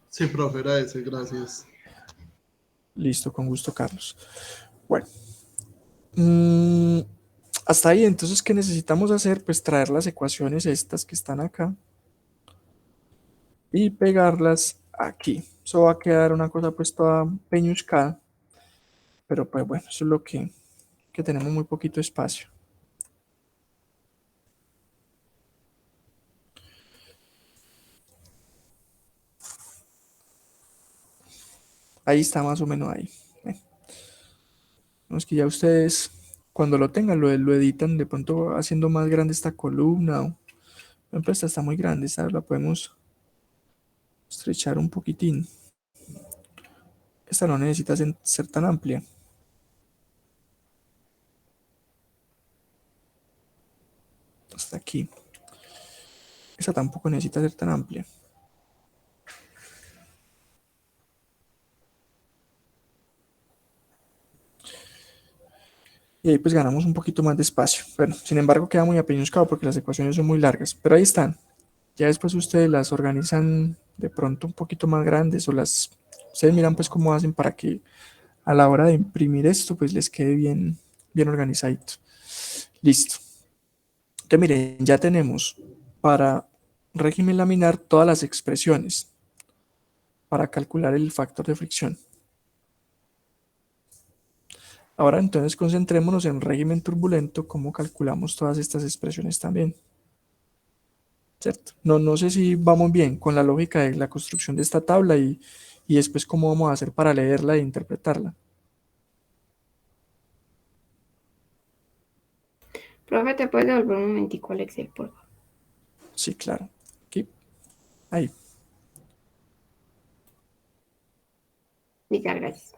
G: Sí, profe, era ese, gracias.
A: Listo, con gusto, Carlos. Bueno. mm, hasta ahí, entonces, ¿qué necesitamos hacer? Pues traer las ecuaciones estas que están acá y pegarlas aquí. Eso va a quedar una cosa pues toda peñuscada, pero pues bueno, eso es lo que tenemos muy poquito espacio. Ahí está más o menos ahí. Bueno, no es que ya ustedes cuando lo tengan lo editan de pronto haciendo más grande esta columna o por ejemplo, esta está muy grande, esta la podemos estrechar un poquitín. Esta no necesita ser tan amplia. Hasta aquí. Esta tampoco necesita ser tan amplia. Y ahí pues ganamos un poquito más de espacio. Bueno, sin embargo queda muy apeñuscado porque las ecuaciones son muy largas, pero ahí están. Ya después ustedes las organizan de pronto un poquito más grandes o ustedes miran pues cómo hacen para que a la hora de imprimir esto pues les quede bien, bien organizadito. Listo. Entonces miren, ya tenemos para régimen laminar todas las expresiones para calcular el factor de fricción. Ahora entonces concentrémonos en régimen turbulento, cómo calculamos todas estas expresiones también. ¿Cierto? No sé si vamos bien con la lógica de la construcción de esta tabla y después cómo vamos a hacer para leerla e interpretarla.
H: Profe, ¿te puedes devolver un momentico al Excel, por favor?
A: Sí, claro. Aquí. Ahí.
H: Muchas gracias.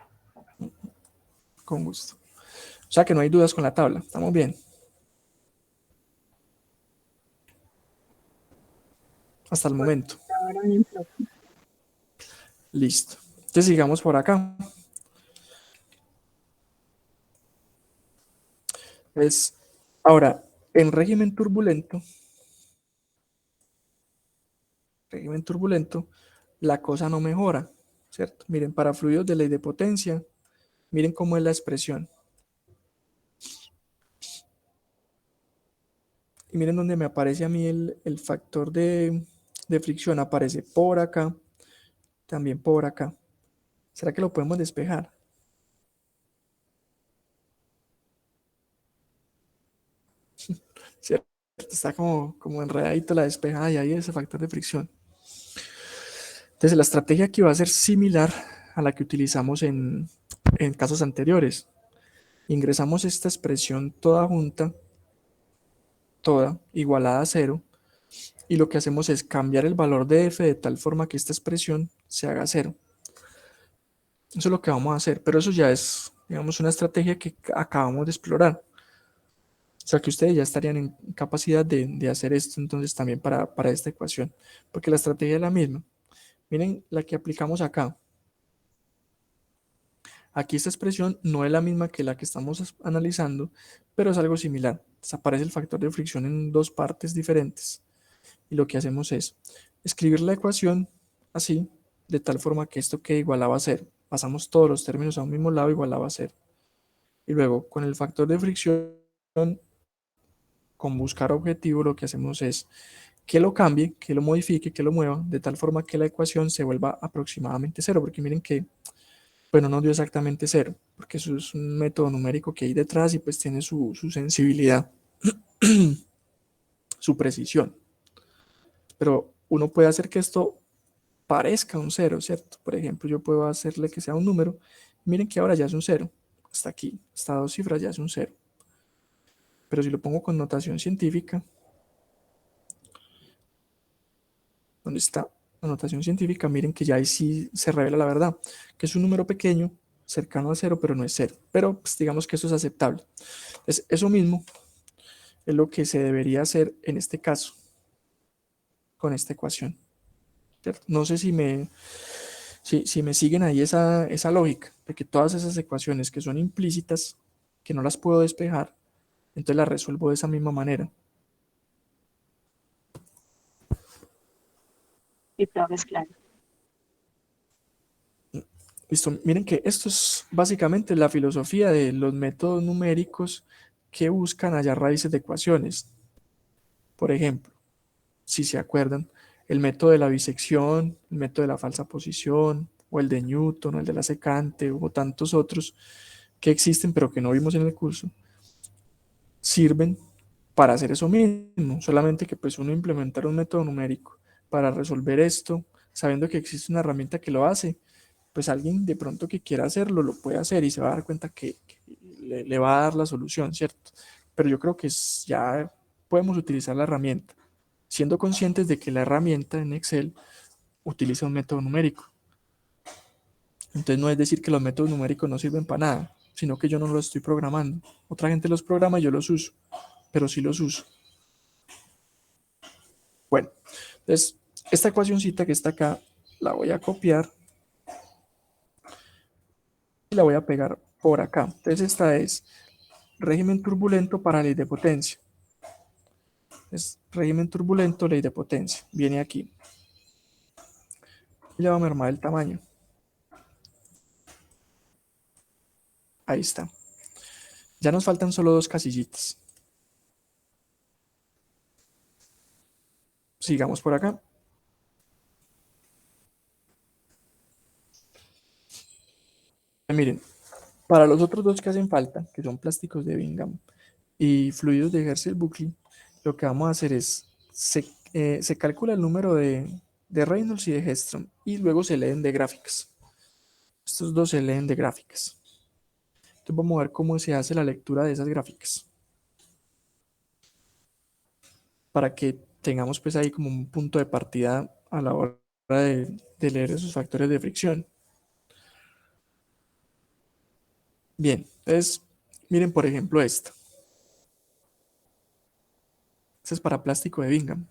A: Con gusto. O sea que no hay dudas con la tabla. Estamos bien. Hasta el momento.
F: Ahora bien, profe.
A: Listo. Entonces sigamos por acá. Entonces, ahora, en régimen turbulento, la cosa no mejora, ¿cierto? Miren, para fluidos de ley de potencia, miren cómo es la expresión. Y miren donde me aparece a mí el factor de fricción, aparece por acá, también por acá. ¿Será que lo podemos despejar? ¿Cierto? Está como enredadito la despejada y ahí ese factor de fricción. Entonces la estrategia aquí va a ser similar a la que utilizamos en casos anteriores. Ingresamos esta expresión toda junta, toda igualada a 0, y lo que hacemos es cambiar el valor de f de tal forma que esta expresión se haga 0. Eso es lo que vamos a hacer, pero eso ya es, digamos, una estrategia que acabamos de explorar. O sea que ustedes ya estarían en capacidad de hacer esto entonces también para esta ecuación, porque la estrategia es la misma. Miren la que aplicamos acá. Aquí esta expresión no es la misma que la que estamos analizando, pero es algo similar. Desaparece el factor de fricción en dos partes diferentes. Y lo que hacemos es escribir la ecuación así, de tal forma que esto quede igualado a 0. Pasamos todos los términos a un mismo lado igualado a 0. Y luego con el factor de fricción, con buscar objetivo, lo que hacemos es que lo cambie, que lo modifique, que lo mueva, de tal forma que la ecuación se vuelva aproximadamente 0. Porque miren que pues no nos dio exactamente 0, porque eso es un método numérico que hay detrás y pues tiene su sensibilidad, su precisión. Pero uno puede hacer que esto parezca un 0, ¿cierto? Por ejemplo, yo puedo hacerle que sea un número. Miren que ahora ya es un 0. Hasta aquí, hasta 2 cifras ya es un 0. Pero si lo pongo con notación científica, ¿dónde está la notación científica? Miren que ya ahí sí se revela la verdad, que es un número pequeño, cercano a 0, pero no es 0. Pero pues, digamos que eso es aceptable. Entonces, eso mismo es lo que se debería hacer en este caso, con esta ecuación, ¿cierto? No sé si me siguen ahí esa lógica, de que todas esas ecuaciones que son implícitas, que no las puedo despejar, entonces las resuelvo de esa misma manera.
F: Sí, profe, es claro.
A: Listo, miren que esto es básicamente la filosofía de los métodos numéricos que buscan hallar raíces de ecuaciones. Por ejemplo, si se acuerdan, el método de la bisección, el método de la falsa posición, o el de Newton, o el de la secante, o tantos otros que existen pero que no vimos en el curso, sirven para hacer eso mismo, solamente que pues uno implementar un método numérico para resolver esto, sabiendo que existe una herramienta que lo hace, pues alguien de pronto que quiera hacerlo lo puede hacer y se va a dar cuenta que le va a dar la solución, ¿cierto? Pero yo creo que ya podemos utilizar la herramienta, siendo conscientes de que la herramienta en Excel utiliza un método numérico. Entonces no es decir que los métodos numéricos no sirven para nada, sino que yo no los estoy programando. Otra gente los programa y yo los uso, pero sí los uso. Bueno, entonces esta ecuacióncita que está acá la voy a copiar y la voy a pegar por acá. Entonces esta es régimen turbulento para ley de potencia. Es régimen turbulento, ley de potencia. Viene aquí. Y le va a mermar el tamaño. Ahí está. Ya nos faltan solo 2 casillitas. Sigamos por acá. Miren, para los otros 2 que hacen falta, que son plásticos de Bingham y fluidos de Herschel-Buckley, lo que vamos a hacer es, se calcula el número de Reynolds y de Hedstrom, y luego se leen de gráficas. Estos 2 se leen de gráficas. Entonces vamos a ver cómo se hace la lectura de esas gráficas, para que tengamos pues ahí como un punto de partida a la hora de leer esos factores de fricción. Bien, entonces miren por ejemplo esta. Esta es para plástico de Bingham.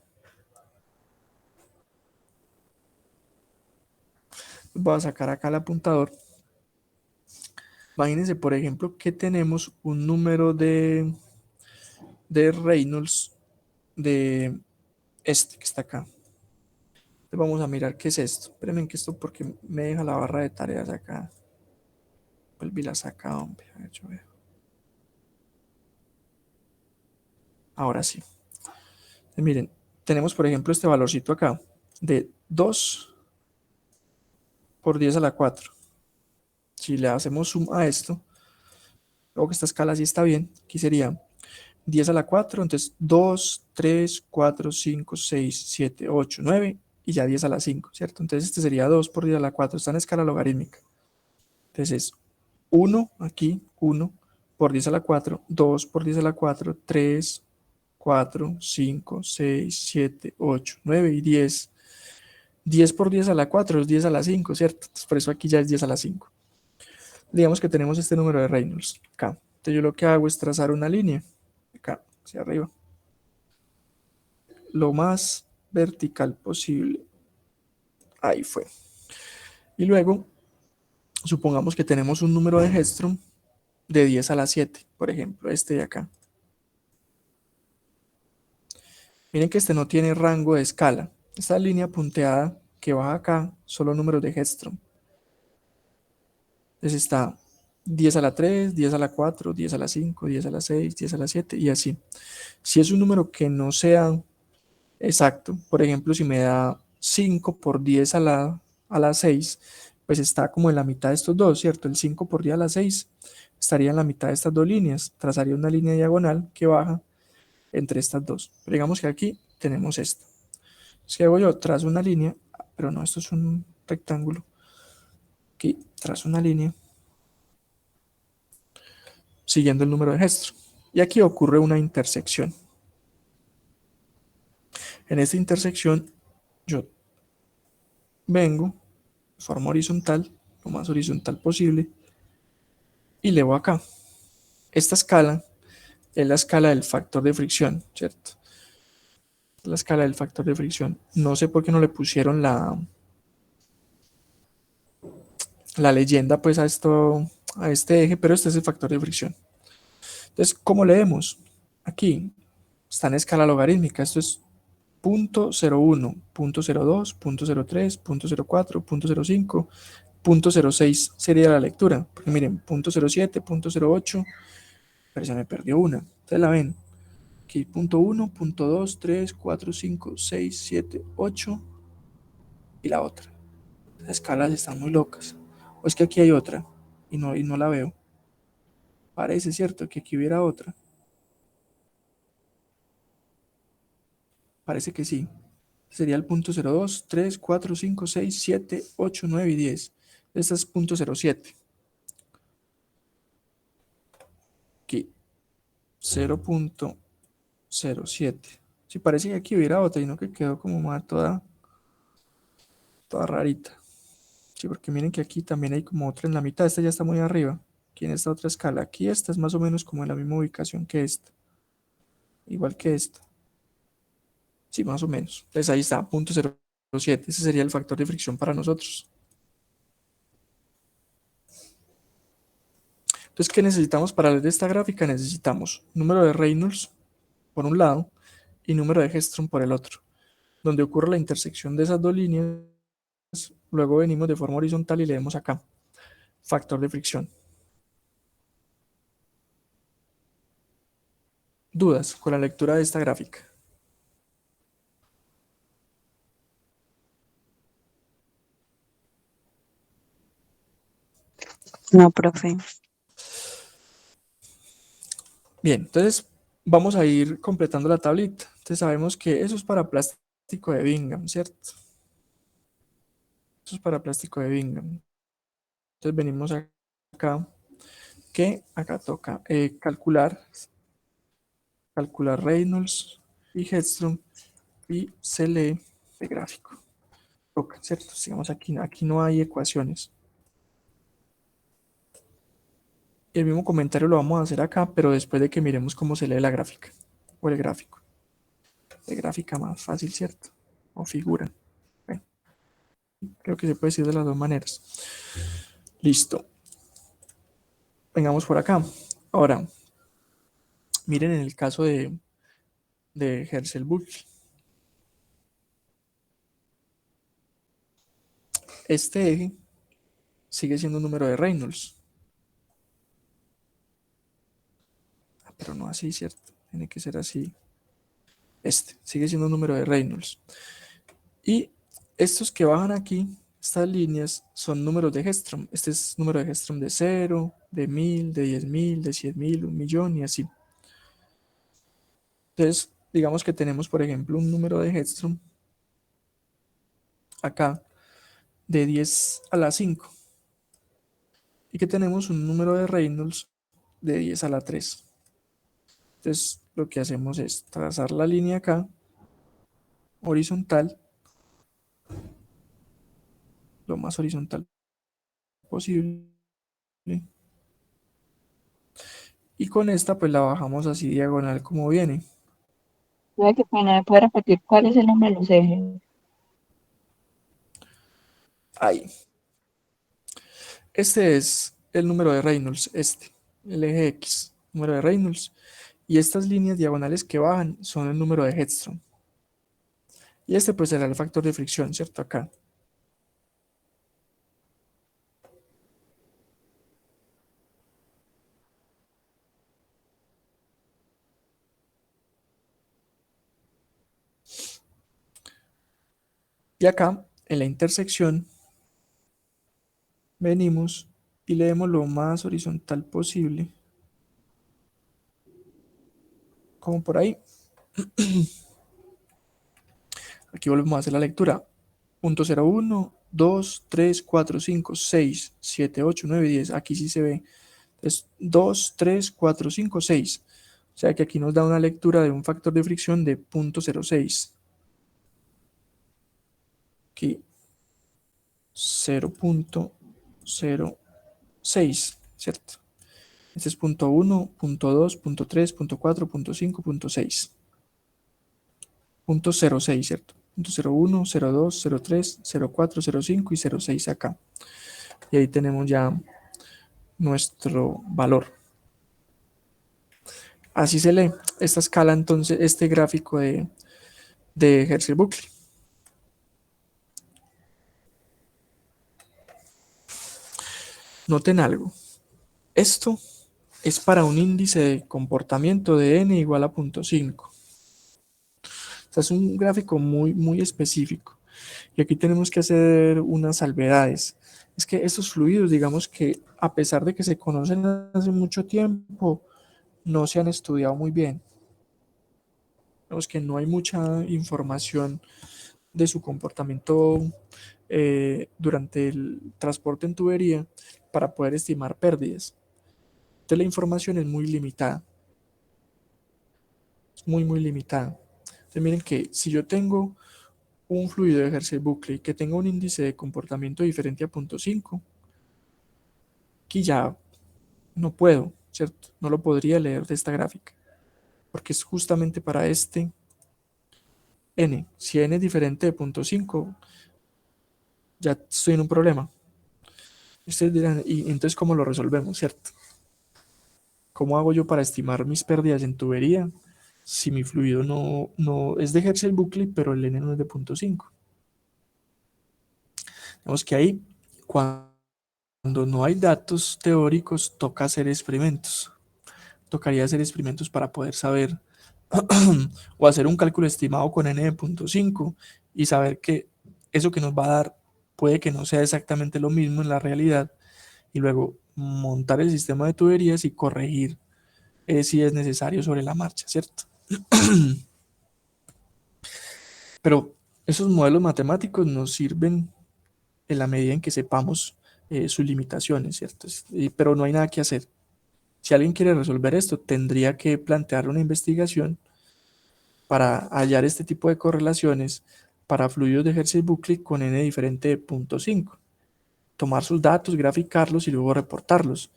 A: Voy a sacar acá el apuntador. Imagínense por ejemplo que tenemos un número de Reynolds de este que está acá. Entonces vamos a mirar qué es esto. Espérenme que esto porque me deja la barra de tareas acá. Vuelve y la saca, hombre. A ver, yo veo. Ahora sí. Miren, tenemos por ejemplo este valorcito acá de 2 por 10 a la 4. Si le hacemos zoom a esto, luego que esta escala sí está bien, aquí sería 10 a la 4, entonces 2, 3, 4, 5, 6, 7, 8, 9 y ya 10 a la 5, ¿cierto? Entonces este sería 2 por 10 a la 4, está en escala logarítmica. Entonces es 1 aquí, 1 por 10 a la 4, 2 por 10 a la 4, 3, 4, 5, 6, 7, 8, 9 y 10. 10 por 10 a la 4 es 10 a la 5, ¿cierto? Entonces por eso aquí ya es 10 a la 5. Digamos que tenemos este número de Reynolds acá. Entonces yo lo que hago es trazar una línea acá, hacia arriba, lo más vertical posible. Ahí fue. Y luego, supongamos que tenemos un número de Hedstrom de 10 a la 7, por ejemplo, este de acá. Miren que este no tiene rango de escala. Esta línea punteada que baja acá son los números de Hedstrom. Entonces está 10 a la 3, 10 a la 4, 10 a la 5, 10 a la 6, 10 a la 7 y así. Si es un número que no sea exacto, por ejemplo, si me da 5 por 10 a la 6, pues está como en la mitad de estos dos, ¿cierto? El 5 por 10 a la 6 estaría en la mitad de estas dos líneas. Trazaría una línea diagonal que baja entre estas dos. Pero digamos que aquí tenemos esta. Si hago yo, trazo una línea, pero no, esto es un rectángulo. Aquí trazo una línea siguiendo el número de Hedstrom. Y aquí ocurre una intersección. En esta intersección yo vengo de forma horizontal, lo más horizontal posible, y leo acá. Esta escala es la escala del factor de fricción, ¿cierto? La escala del factor de fricción. No sé por qué no le pusieron la leyenda pues a esto, a este eje, pero este es el factor de fricción. Entonces, ¿cómo leemos? Aquí está en escala logarítmica. Esto es 0.01, 0.02, 0.03, 0.04, 0.05, 0.06 sería la lectura. Porque miren, 0.07, 0.08, pero se me perdió una. Ustedes la ven. Aquí, 0.1, 0.2, 3, 4, 5, 6, 7, 8 y la otra. Las escalas están muy locas. O es que aquí hay otra y no la veo. Parece cierto que aquí hubiera otra. Parece que sí. Sería el 0.02, 3, 4, 5, 6, 7, 8, 9 y 10. Esta es 0.07. Aquí, 0.07. Sí, parece que aquí hubiera otra y no que quedó como más toda rarita. Sí, porque miren que aquí también hay como otra en la mitad. Esta ya está muy arriba. Aquí en esta otra escala. Aquí esta es más o menos como en la misma ubicación que esta. Igual que esta. Sí, más o menos. Entonces ahí está, 0.07. Ese sería el factor de fricción para nosotros. Entonces, ¿qué necesitamos para leer esta gráfica? Necesitamos número de Reynolds por un lado y número de Hegström por el otro. Donde ocurre la intersección de esas dos líneas, luego venimos de forma horizontal y leemos acá. Factor de fricción. ¿Dudas con la lectura de esta gráfica?
F: No, profe.
A: Bien, entonces vamos a ir completando la tablita. Entonces sabemos que eso es para plástico de Bingham, ¿cierto? Eso es para plástico de Bingham. Entonces venimos acá, que acá toca calcular Reynolds y Hegström y se lee de gráfico. Toca, ¿cierto? Digamos aquí no hay ecuaciones. Y el mismo comentario lo vamos a hacer acá, pero después de que miremos cómo se lee la gráfica o el gráfico. De gráfica más fácil, ¿cierto? O figura. Bueno, creo que se puede decir de las dos maneras. Listo. Vengamos por acá. Ahora, miren en el caso de Herschel-Buckley. Este eje sigue siendo un número de Reynolds. Pero no así, ¿cierto? Tiene que ser así. Este sigue siendo un número de Reynolds. Y estos que bajan aquí, estas líneas, son números de Hegström. Este es número de Hegström de 0, de 1000, de 10.000, de 100.000, 1.000.000 y así. Entonces, digamos que tenemos, por ejemplo, un número de Hegström acá de 10 a la 5 y que tenemos un número de Reynolds de 10 a la 3. Entonces, lo que hacemos es trazar la línea acá, horizontal, lo más horizontal posible. Y con esta, pues la bajamos así diagonal como viene.
F: Qué pena, ¿me puede repetir cuál es el nombre de los ejes?
A: Ahí. Este es el número de Reynolds, el eje X, número de Reynolds. Y estas líneas diagonales que bajan son el número de Hegström. Y este pues será el factor de fricción, ¿cierto? Acá. Y acá, en la intersección, venimos y leemos lo más horizontal posible. Como por ahí. Aquí volvemos a hacer la lectura. 0.01, 2, 3, 4, 5, 6, 7, 8, 9, 10. Aquí sí se ve. Es 2, 3, 4, 5, 6. O sea que aquí nos da una lectura de un factor de fricción de 0.06. Aquí 0.06, ¿cierto? Este es punto 1, punto 2, punto 3, punto 4, punto 5, punto 6. Punto 06, ¿cierto? Punto 01, 02, 03, 04, 05 y 06 acá. Y ahí tenemos ya nuestro valor. Así se lee esta escala, entonces, este gráfico de Hertzsprung-Buckley. Noten algo. Esto es para un índice de comportamiento de n igual a 0.5. O sea, es un gráfico muy específico. Y aquí tenemos que hacer unas salvedades. Es que estos fluidos, digamos que a pesar de que se conocen hace mucho tiempo, no se han estudiado muy bien. Vemos que no hay mucha información de su comportamiento durante el transporte en tubería para poder estimar pérdidas. Entonces la información es muy limitada. Es muy limitada. Entonces miren que si yo tengo un fluido de Hertzsprung-Buckley que tenga un índice de comportamiento diferente a 0.5, aquí ya no puedo, ¿cierto? No lo podría leer de esta gráfica, porque es justamente para este n. Si n es diferente de 0.5, ya estoy en un problema. Ustedes dirán, ¿y entonces cómo lo resolvemos, cierto? ¿Cómo hago yo para estimar mis pérdidas en tubería si mi fluido no es de Hertzsprung-Buckley, pero el n no es de 0.5? Vemos que ahí, cuando no hay datos teóricos, toca hacer experimentos. Tocaría hacer experimentos para poder saber o hacer un cálculo estimado con n de 0.5 y saber que eso que nos va a dar puede que no sea exactamente lo mismo en la realidad, y luego montar el sistema de tuberías y corregir si es necesario sobre la marcha, ¿cierto? Pero esos modelos matemáticos nos sirven en la medida en que sepamos sus limitaciones, ¿cierto? Pero no hay nada que hacer. Si alguien quiere resolver esto, tendría que plantear una investigación para hallar este tipo de correlaciones para fluidos de Hertzsprung-Buckley con n diferente de 0.5. Tomar sus datos, graficarlos y luego reportarlos.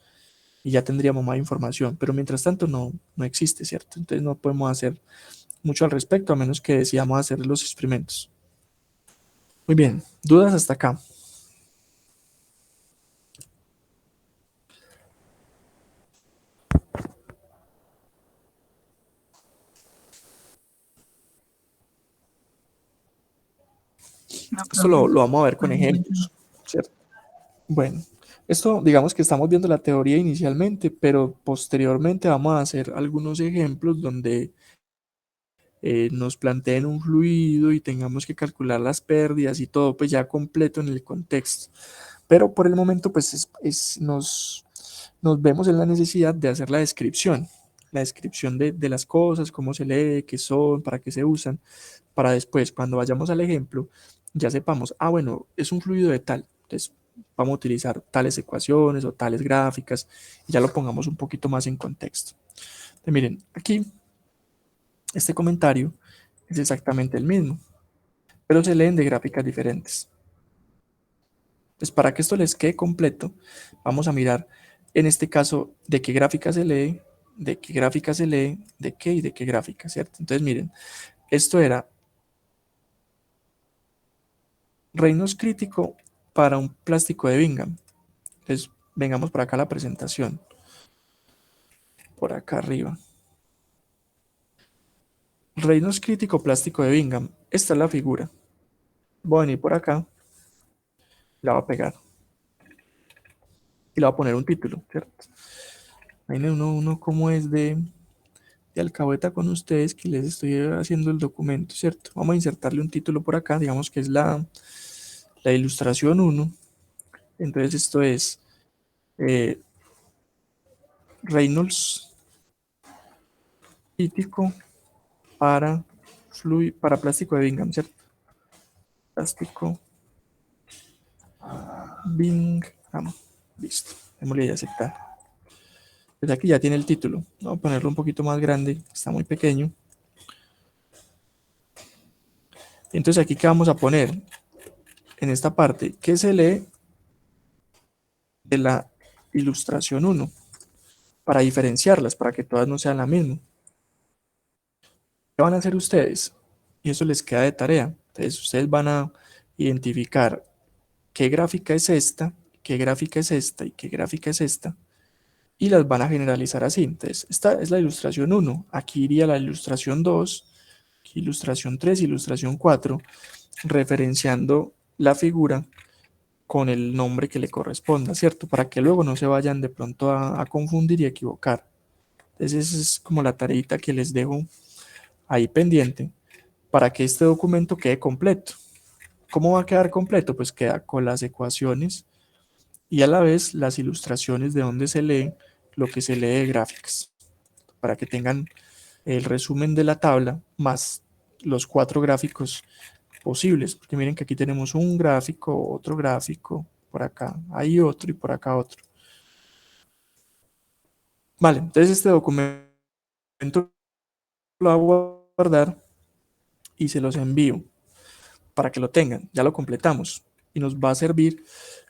A: Y ya tendríamos más información. Pero mientras tanto no existe, ¿cierto? Entonces no podemos hacer mucho al respecto a menos que decidamos hacer los experimentos. Muy bien, ¿dudas hasta acá?
F: No,
A: Esto
F: profe.
A: lo vamos a ver con ejemplos, ¿cierto? Bueno, esto digamos que estamos viendo la teoría inicialmente, pero posteriormente vamos a hacer algunos ejemplos donde nos planteen un fluido y tengamos que calcular las pérdidas y todo, pues ya completo en el contexto. Pero por el momento, pues nos vemos en la necesidad de hacer la descripción de las cosas, cómo se lee, qué son, para qué se usan, para después, cuando vayamos al ejemplo, ya sepamos, bueno, es un fluido de tal, entonces vamos a utilizar tales ecuaciones o tales gráficas, y ya lo pongamos un poquito más en contexto. Entonces, miren, aquí este comentario es exactamente el mismo, pero se leen de gráficas diferentes. Entonces, para que esto les quede completo, vamos a mirar, en este caso, de qué gráfica se lee, de qué gráfica se lee, de qué y de qué gráfica, ¿cierto? Entonces, miren, esto era Reynolds crítico para un plástico de Bingham. Entonces, vengamos por acá a la presentación. Por acá arriba. Reynolds crítico plástico de Bingham. Esta es la figura. Voy a venir por acá. La voy a pegar. Y le voy a poner un título, ¿cierto? Ahí uno como es de alcahueta con ustedes, que les estoy haciendo el documento, ¿cierto? Vamos a insertarle un título por acá, digamos que es la ilustración 1. Entonces esto es Reynolds crítico para plástico de Bingham, ¿cierto? Plástico Bingham. Listo. Démosle a aceptar. Pues aquí ya tiene el título. Vamos a ponerlo un poquito más grande. Está muy pequeño. Entonces aquí, ¿qué vamos a poner? En esta parte, ¿qué se lee de la ilustración 1? para diferenciarlas, para que todas no sean la misma. ¿Qué van a hacer ustedes? Y eso les queda de tarea. Entonces, ustedes van a identificar qué gráfica es esta, qué gráfica es esta y qué gráfica es esta, y las van a generalizar así. Entonces, esta es la ilustración 1, aquí iría la ilustración 2, aquí ilustración 3, ilustración 4, referenciando la figura con el nombre que le corresponda, ¿cierto? Para que luego no se vayan de pronto a confundir y equivocar. Entonces, esa es como la tareita que les dejo ahí pendiente para que este documento quede completo. ¿Cómo va a quedar completo? Pues queda con las ecuaciones y a la vez las ilustraciones de donde se lee lo que se lee de gráficas, para que tengan el resumen de la tabla más los 4 gráficos posibles, porque miren que aquí tenemos un gráfico, otro gráfico, por acá hay otro y por acá otro. Vale, entonces este documento lo voy a guardar y se los envío para que lo tengan, ya lo completamos y nos va a servir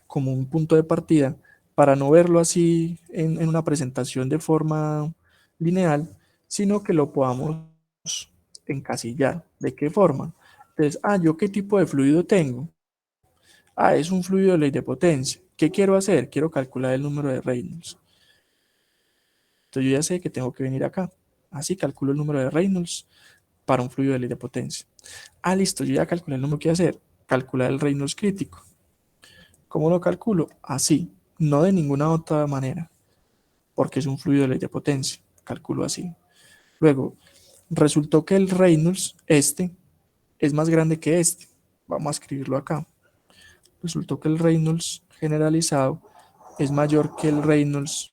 A: como un punto de partida para no verlo así en una presentación de forma lineal, sino que lo podamos encasillar. ¿De qué forma? Entonces, ¿yo qué tipo de fluido tengo? Es un fluido de ley de potencia. ¿Qué quiero hacer? Quiero calcular el número de Reynolds. Entonces yo ya sé que tengo que venir acá. Así calculo el número de Reynolds para un fluido de ley de potencia. Listo, yo ya calculé el número que hacer. Calcular el Reynolds crítico. ¿Cómo lo calculo? Así, no de ninguna otra manera, porque es un fluido de ley de potencia. Calculo así. Luego, resultó que el Reynolds, es más grande que este. Vamos a escribirlo acá. Resultó que el Reynolds generalizado es mayor que el Reynolds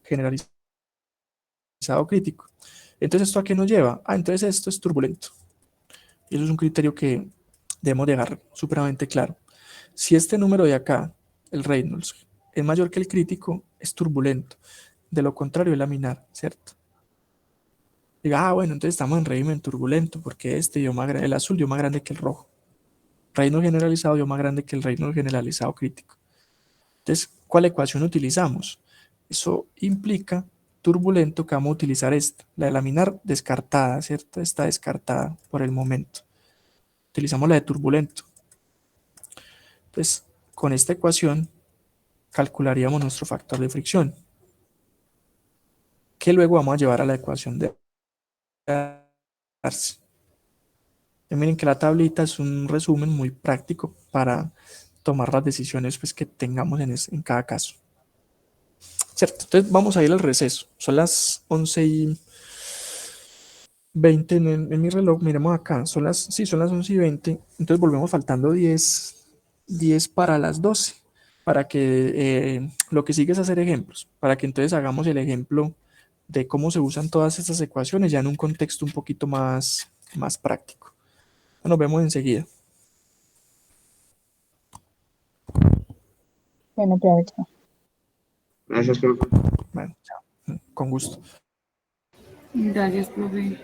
A: generalizado crítico. Entonces, ¿esto a qué nos lleva? Entonces esto es turbulento. Y eso es un criterio que debemos dejar supremamente claro. Si este número de acá, el Reynolds, es mayor que el crítico, es turbulento. De lo contrario, es laminar, ¿cierto? Diga, bueno, entonces estamos en régimen turbulento porque el azul dio más grande que el rojo. Reynolds generalizado dio más grande que el Reynolds generalizado crítico. Entonces, ¿cuál ecuación utilizamos? Eso implica turbulento, que vamos a utilizar esta, la de laminar descartada, ¿cierto? Está descartada por el momento. Utilizamos la de turbulento. Entonces, con esta ecuación calcularíamos nuestro factor de fricción, que luego vamos a llevar a la ecuación de Darcy. Y miren que la tablita es un resumen muy práctico para tomar las decisiones pues, que tengamos en cada caso. ¿Cierto? Entonces vamos a ir al receso. Son las 11:20 en mi reloj. Miremos acá. Son las 11:20. Entonces volvemos faltando 10 para las 12. Para que lo que sigue es hacer ejemplos. Para que entonces hagamos el ejemplo de cómo se usan todas estas ecuaciones ya en un contexto un poquito más práctico. Nos vemos enseguida.
F: Bueno, provecho.
C: Gracias, profe.
A: Bueno, chao. Con gusto.
H: Gracias, profe.